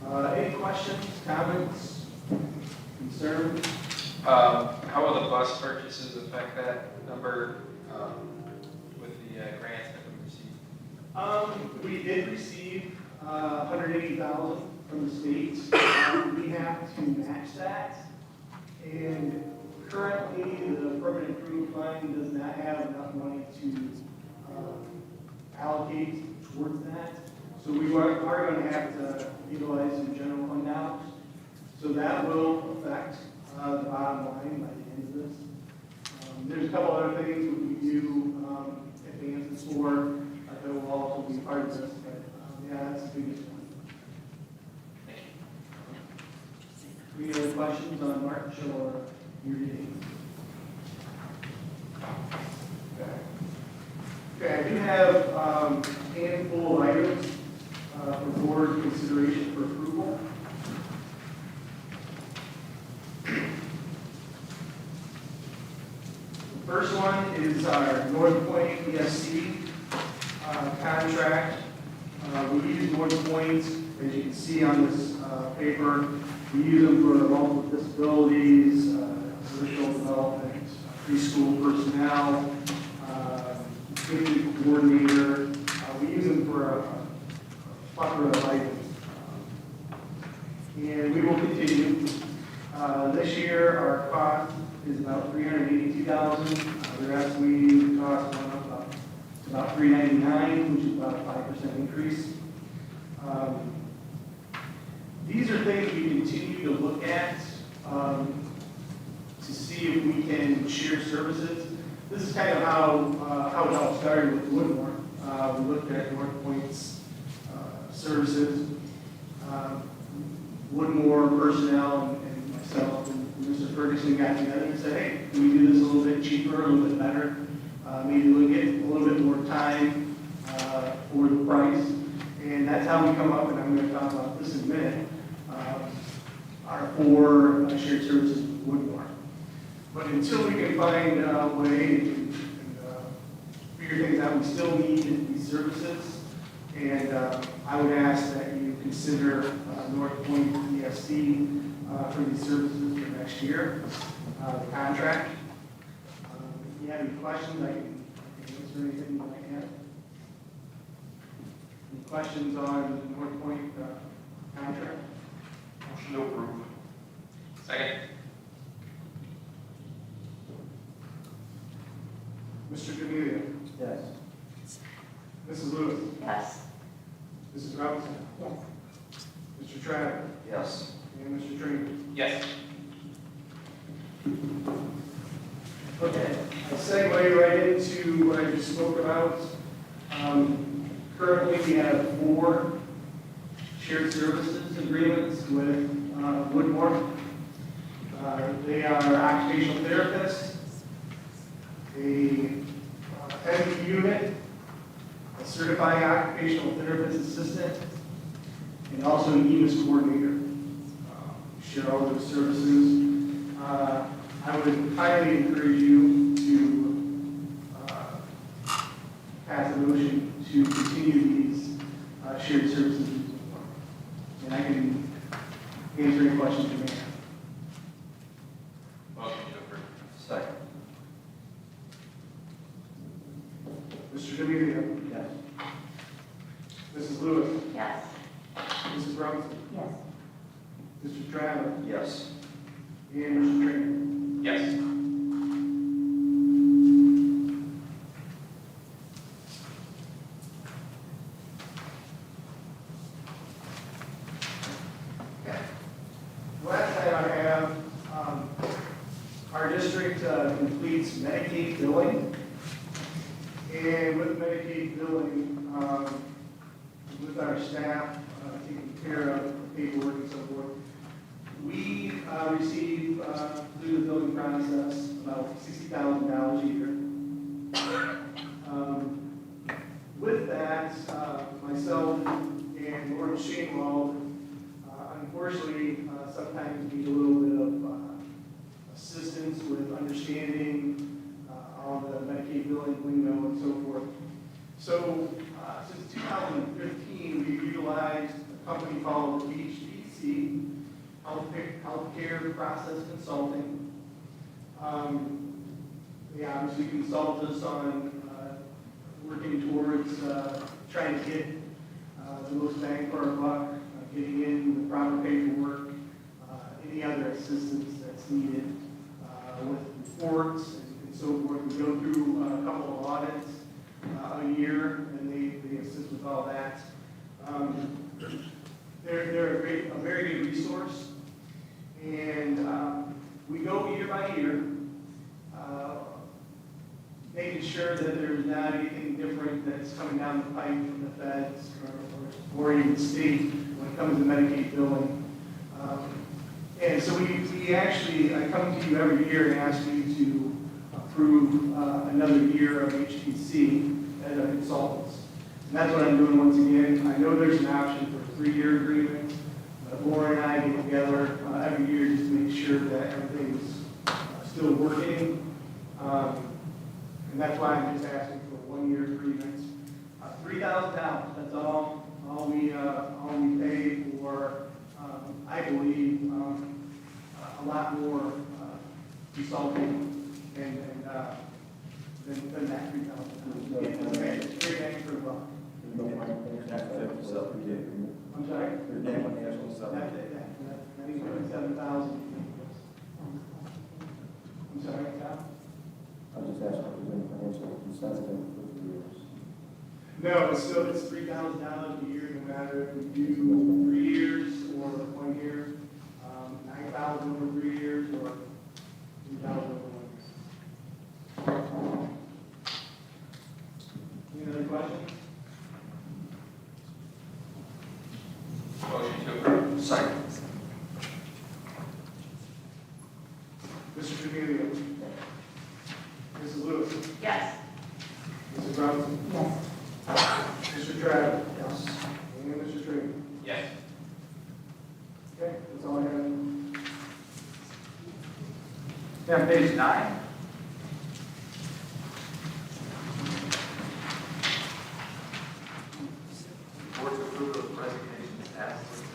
tale. Any questions, comments, concerns? How will the bus purchases affect that number with the grants that we received? We did receive $180,000 from the state. We have to match that, and currently the permanent improvement fund does not have enough money to allocate towards that. So we are going to have to utilize some general fund dollars. So that will affect the bottom line by the end of this. There's a couple other things that we do advances for that will also be part of this, but yeah, that's the biggest one. Any other questions on March or year-to-date? Okay, I do have a handful of items for board consideration for approval. The first one is our North Point ESC contract. We use North Point, as you can see on this paper. We use them for multiple disabilities, social development, preschool personnel, community coordinator. We use them for plethora of items. And we will continue. This year, our cost is about $382,000. They're estimating the cost went up to about $399,000, which is about a 5% increase. These are things we continue to look at to see if we can share services. This is kind of how it all started with Woodmore. We looked at North Point's services. Woodmore personnel and myself and Mr. Ferguson got together and said, hey, can we do this a little bit cheaper, a little bit better? Maybe we'll get a little bit more time for the price. And that's how we come up, and I'm going to talk about this in a minute, our 4 shared services with Woodmore. But until we can find a way and figure things out, we still need these services. And I would ask that you consider North Point ESC for these services for next year, the contract. If you have any questions, I can answer anything you might have. Any questions on the North Point contract? Motion to approve. Second. Mr. D'Amelio. Yes. Mrs. Lewis. Yes. Mrs. Robinson. Yes. Mr. Travis. Yes. And Mr. Trainer. Yes. Okay, I'll segue right into what I just spoke about. Currently, we have 4 shared services agreements with Woodmore. They are occupational therapists, a MD unit, a certified occupational therapist assistant, and also an EMIS coordinator. Share all those services. I would highly encourage you to pass a motion to continue these shared services. And I can answer any questions you may have. Motion to approve. Second. Mr. D'Amelio. Yes. Mrs. Lewis. Yes. Mrs. Robinson. Yes. Mr. Travis. Yes. And Mr. Trainer. Yes. Last item I have, our district completes Medicaid billing. And with Medicaid billing, with our staff taking care of paperwork and so forth, we receive through the billing process about $60,000 a year. With that, myself and Lauren Shainwald, unfortunately, sometimes need a little bit of assistance with understanding all the Medicaid billing lingo and so forth. So since 2015, we've utilized a company called HPC, Healthcare Process Consulting. They obviously consult us on working towards trying to get the most bang for our buck, getting in the proper paperwork, any other assistance that's needed with reports and so forth. We go through a couple of audits a year, and they assist with all that. They're a very good resource, and we go year by year, making sure that there's not anything different that's coming down the pipe from the feds or even the state when it comes to Medicaid billing. And so we actually, I come to you every year and ask you to approve another year of HPC as our consultants. And that's what I'm doing once again. I know there's an option for a 3-year agreement, but Laura and I get together every year just to make sure that everything's still working. And that's why I'm just asking for 1-year agreements. $3,000, that's all we pay for, I believe, a lot more consulting than that $3,000. It's great bang for the buck. No, That means 27,000. I'm sorry, Tom? I was just asking if there's any financial incentive for 3 years. No, it's $3,000 a year, no matter if we do 3 years or 1 year, 9,000 over 3 years, or 3,000 over 1 year. Any other questions? Motion to approve. Second. Mr. Cornelio? Mrs. Lewis? Yes. Mrs. Robinson? Yes. Mr. Travers? Yes. And Mr. Trainer? Yes. Okay, that's all I have. Yeah, page 9. Board to approve of resignations as listed.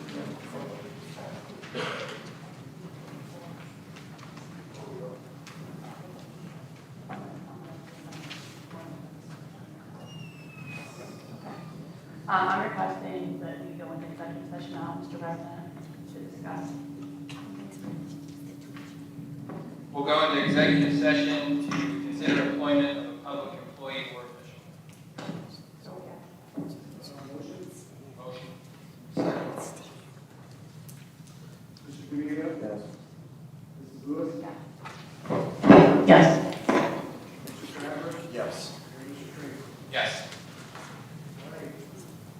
I'm requesting that we go into executive session now, Mr. President, to discuss. We'll go into executive session to consider employment of a public employee or official. Motion. Mr. Cornelio? Yes. Mrs. Lewis? Yes. Mr. Travers? Yes. And Mr. Trainer? Yes. All right.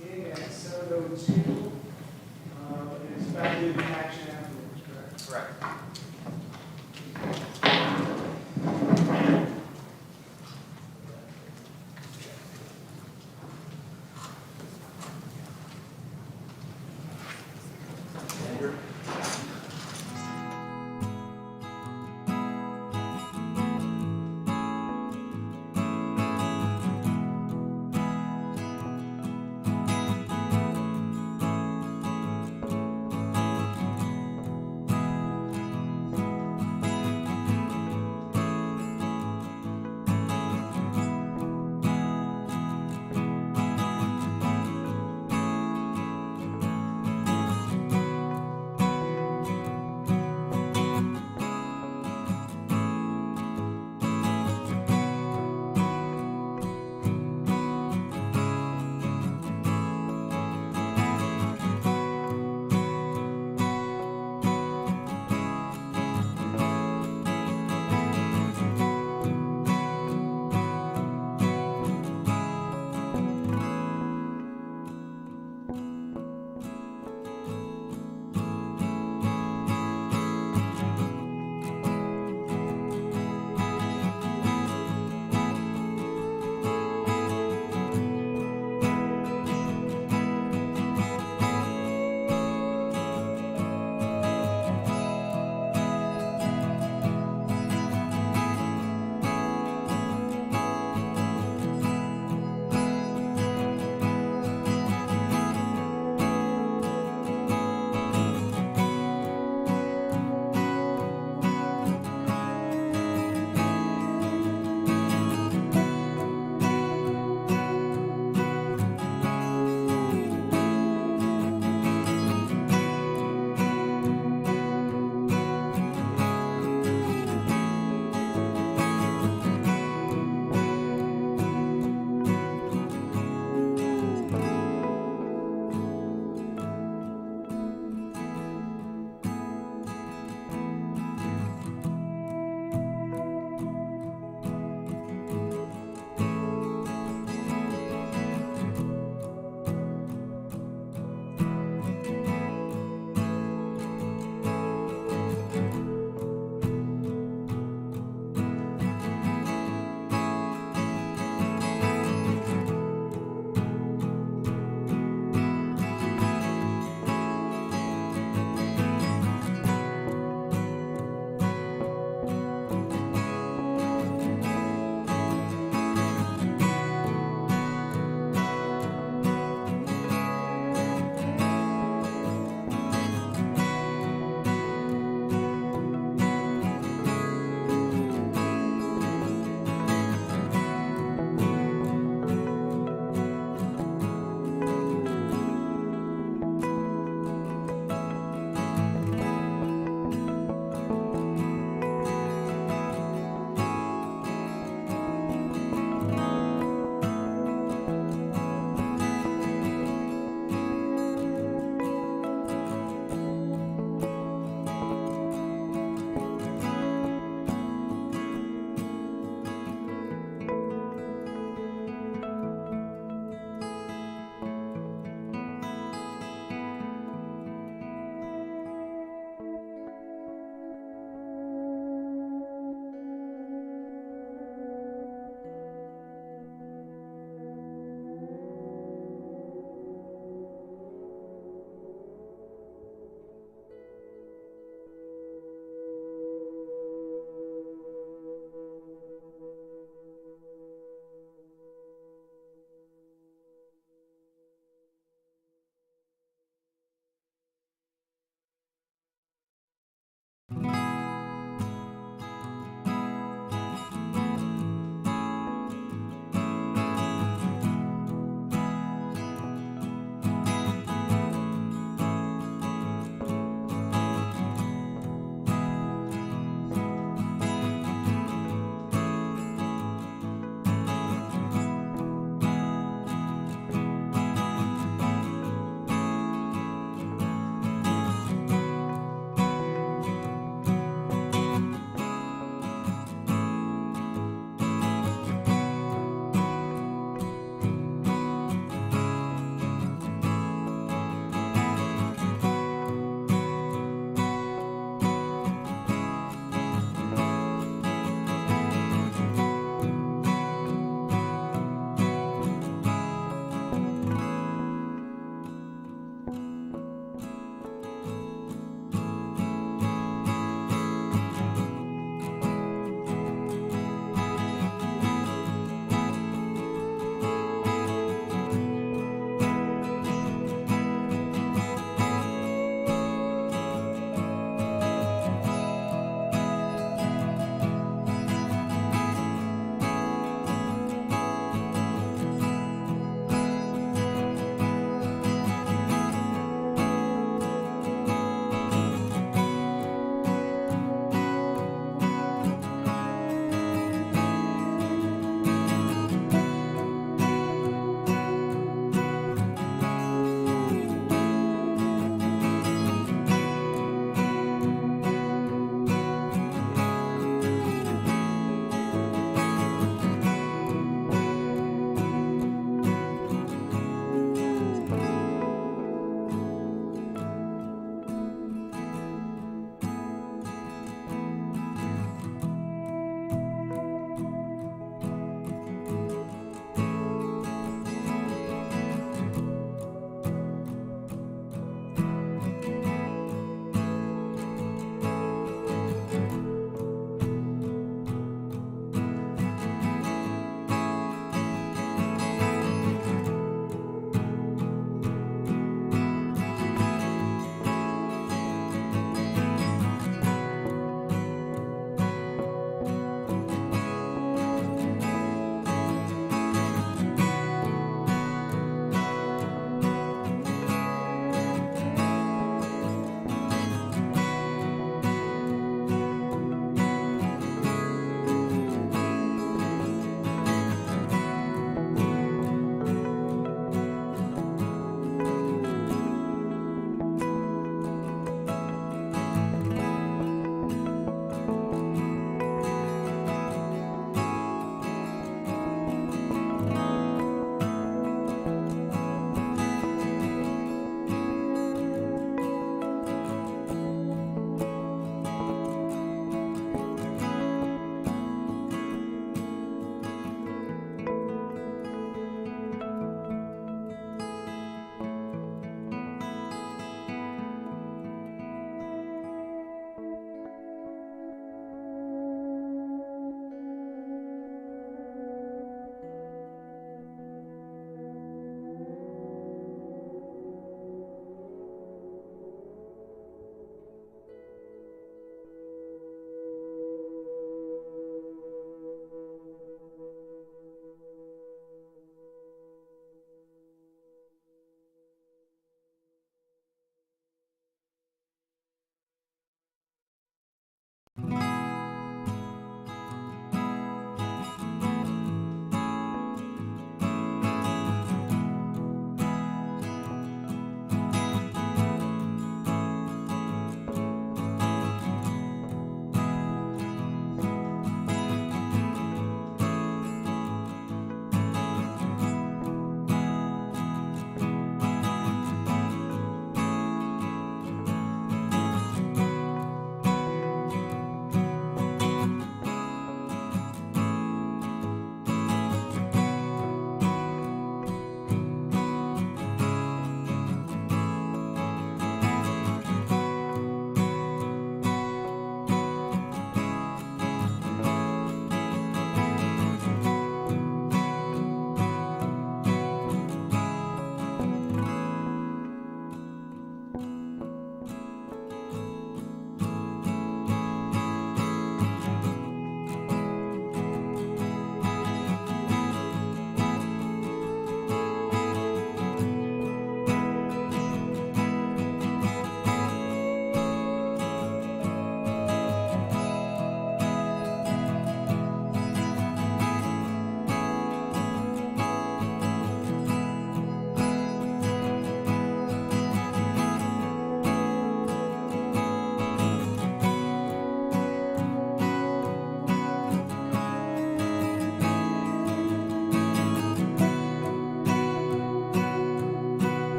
Meeting at 7:02, expected action afterwards, correct? Correct.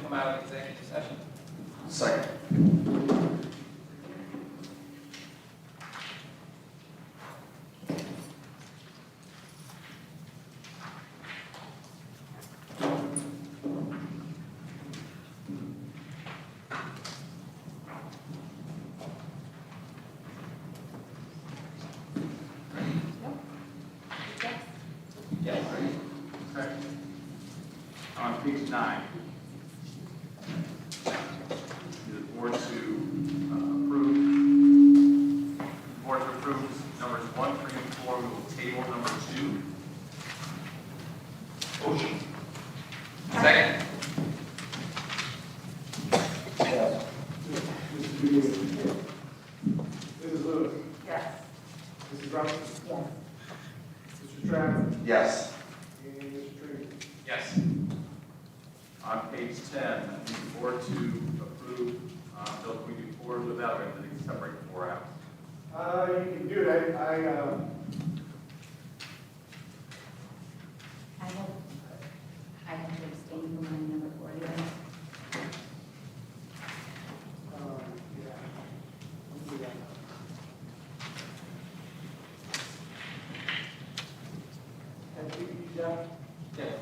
come out of executive session. Second. Yes. Okay. On page 9. The board to approve. The board to approve numbers 1, 3, and 4. We will table number 2. Motion. Second. Mr. Dooley. Mrs. Lewis. Yes. Mrs. Robinson. Mr. Travis. Yes. And Mr. Trinity. Yes. On page 10, I need the board to approve, Bill, can we do 4 without, or do they separate 4 out? You can do it. I have to abstain from my number 4 here. yeah. I'll do that. And you, Jeff? Yes.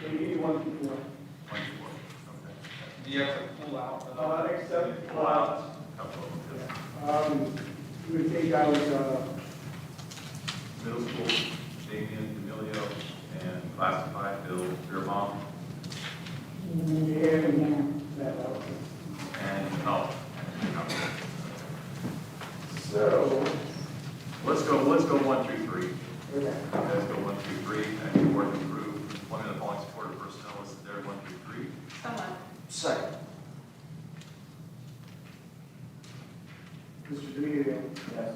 So you need 1 through 4. 1 through 4, okay. Do you have to pull out? Except, Pull out a couple of them. you would take out, Middle school, Damian D'Amelio, and classified Bill Beerbaum, and that out. and Mel. So, Let's go 1 through 3. okay. Let's go 1 through 3. I need the board to approve employment of the following supported personnel listed there, 1 through 3. Someone. Second. Mr. Dooley. Yes.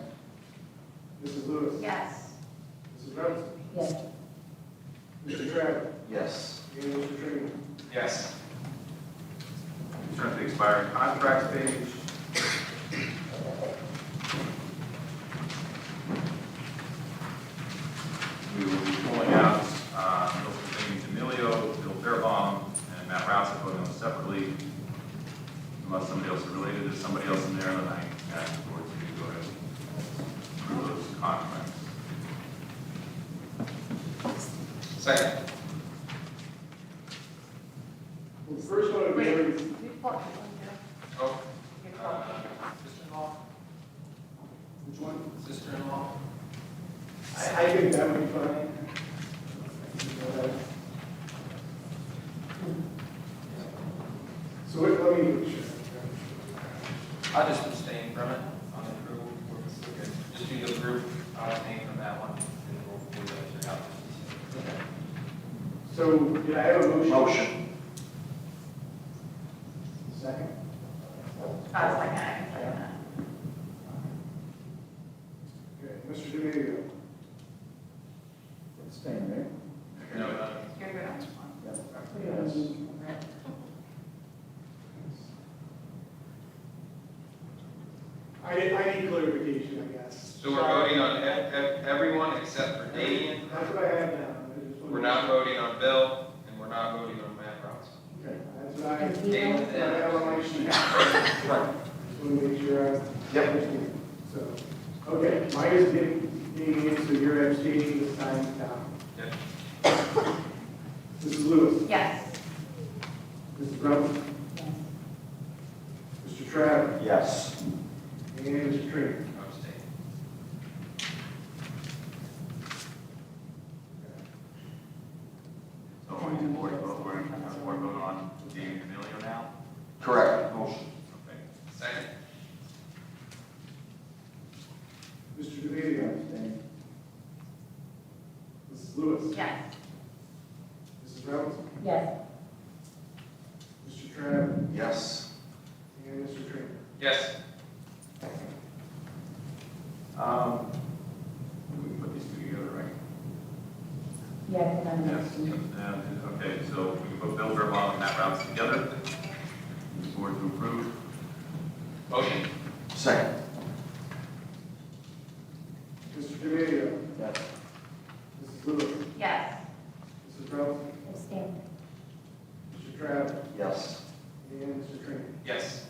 Mrs. Lewis. Yes. Mrs. Robinson. Yes. Mr. Travis. Yes. And Mr. Trinity. Yes. Turn to the expiring contracts page. We will be pulling out Damian D'Amelio, Bill Beerbaum, and Matt Rouse, voting them separately. Unless somebody else is related, there's somebody else in there, and I ask the board to go ahead and approve those contracts. Second. Well, the first one would be, Report. Oh. Sister-in-law? which one? Sister-in-law? I think that would be fine. So let me, I'll just abstain from it on the approval. Just do the group, I'll abstain from that one. And we'll figure out. so did I have a motion? Motion. Second? I was like, I can play that. Okay, Mr. Mr. Domingo? Abstain, right? No, Here we go. Yes. I need clarification, I guess. So we're voting on everyone except for Damian. That's what I have now. I just wanna We're make not sure. voting on Bill, and we're not voting on Matt Ross. Okay, that's what I have on my sheet. Right. Just want to make sure I understand. So, okay, mine is Damian, so you're abstaining this time, Tom. Yep. Mrs. Lewis? Yes. Mrs. Brown? Mr. Travis? Yes. And Mr. Trainer? Abstain. So we're going to board vote on Damian Emilio now? Correct. Motion. Okay. Second. Mr. Domingo? Mrs. Lewis? Yes. Mrs. Reynolds? Yes. Mr. Travis? Yes. And Mr. Trainer? Yes. We can put these two together, right? Yes, and Yes. Okay, so we can put Bill Vermont and Matt Rouse together. The board to approve. Motion. Second. Mr. Domingo? Yes. Mrs. Lewis? Yes. Mrs. Reynolds? Abstain. Mr. Travis? Yes. And Mr. Trainer? Yes.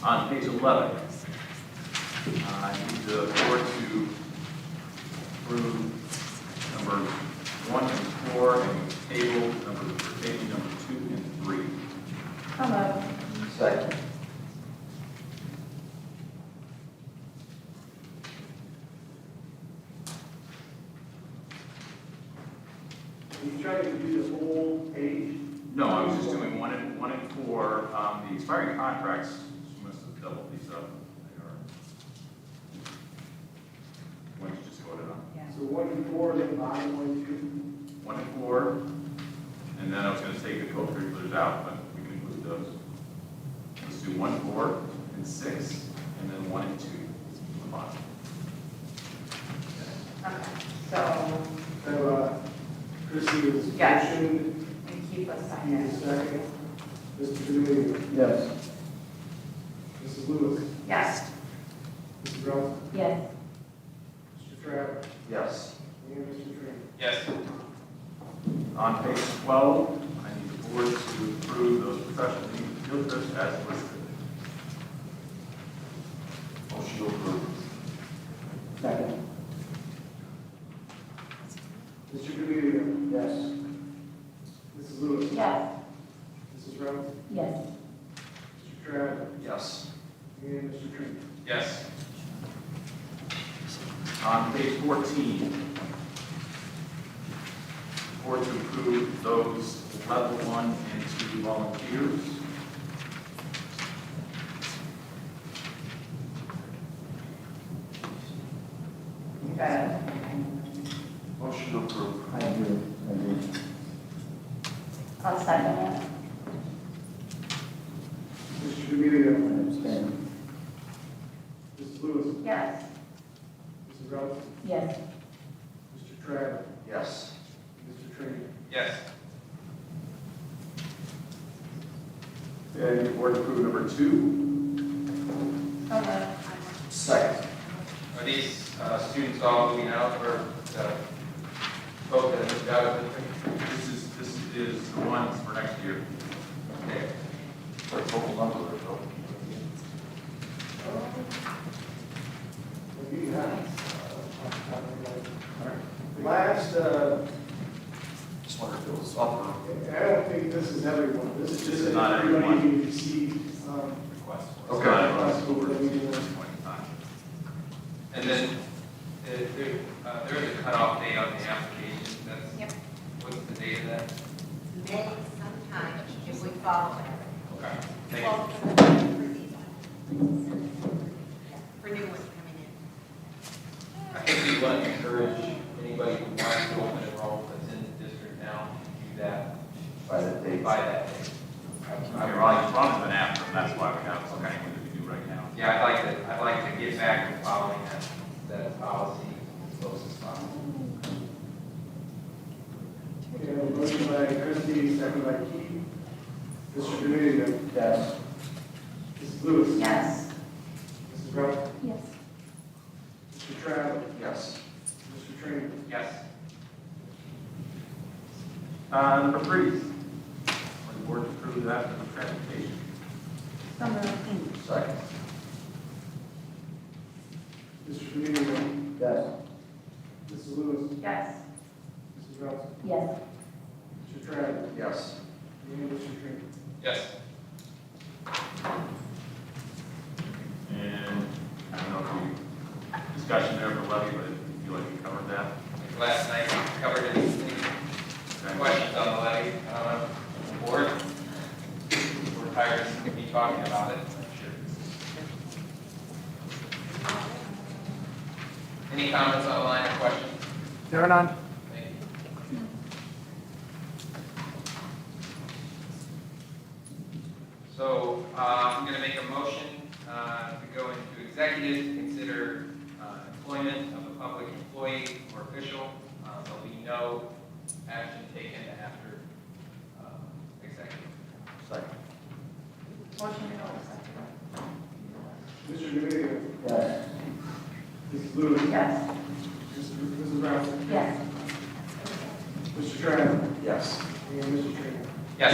On page 11, I need the board to approve numbers 1 and 4 and table number 2 and 3. Hello. Second. Are you trying to do the whole page? No, I was just doing 1 and 4. The expiring contracts, she must have doubled these up. They are. What you just voted on? So 1 and 4, then bottom 1 and 1 and 4, and then I was going to take the co-curriculars out, but we can include those. Let's do 1, 4, and 6, and then 1 and 2 on the bottom. Okay, so 2. So, Chrissy was Yes. motioned, we keep us he on was second. Mr. Domingo? Yes. Mrs. Lewis? Yes. Mrs. Reynolds? Yes. Mr. Travis? Yes. And Mr. Trainer? Yes. On page 12, I need the board to approve those professional field trips as listed. Motion to approve. Second. Mr. Domingo? Yes. Mrs. Lewis? Yes. Mrs. Reynolds? Yes. Mr. Travis? Yes. And Mr. Trainer? Yes. On page 14, board to approve those level 1 and 2 volunteers. Okay. Motion to approve. I agree. I'll second it. Mr. Domingo? Abstain. Mrs. Lewis? Yes. Mrs. Reynolds? Yes. Mr. Travis? Yes. Mr. Trainer? Yes. And the board to approve number 2. Okay. Second. Are these students all moving out for both that moved out of the district? This is the ones for next year. Okay. For total number of those. Last, Just wondered if it was up or I don't think this is everyone, this is This just is not everybody everyone. who received, Request. Okay. request over the meeting. This point in time. And then there is a cutoff date on the application. That's, Yep. what's the date of that? May sometime, if we follow it. Okay. Thank you. Well, for these ones. For new ones coming in. I think we want to encourage anybody who wants to open enroll that's in the district now to do that by the date. by that date. Okay, Ron's been after, and that's why we have some kind of thing that we do right now. Yeah, I'd like to get back and following that policy as close as possible. Okay, a motion by Christie, second by Keith. Mr. Domingo? Yes. Mrs. Lewis? Yes. Mrs. Ralph? Yes. Mr. Travis? Yes. Mr. Trainer? Yes. Number 3, for the board to approve that for transportation. So moved. Second. Mr. Domingo? Yes. Mrs. Lewis? Yes. Mrs. Ralph? Yes. Mr. Travis? Yes. And Mr. Trainer? Yes. And I don't know if you, discussion there for levy, but if you feel like you covered that. Last night, we covered any questions on the levy, board. We're tired of me talking about it, I'm sure. Any comments online or questions? There are none. Thank you. So, I'm going to make a motion to go into executive to consider employment of a public employee or official. There'll be no action taken after executive. Second. Motion to go Mr. Domingo? Yes. Mrs. Lewis? Yes. Mrs. Ralph? Yes. Mr. Travis? Yes. And Mr. Trainer? Yes.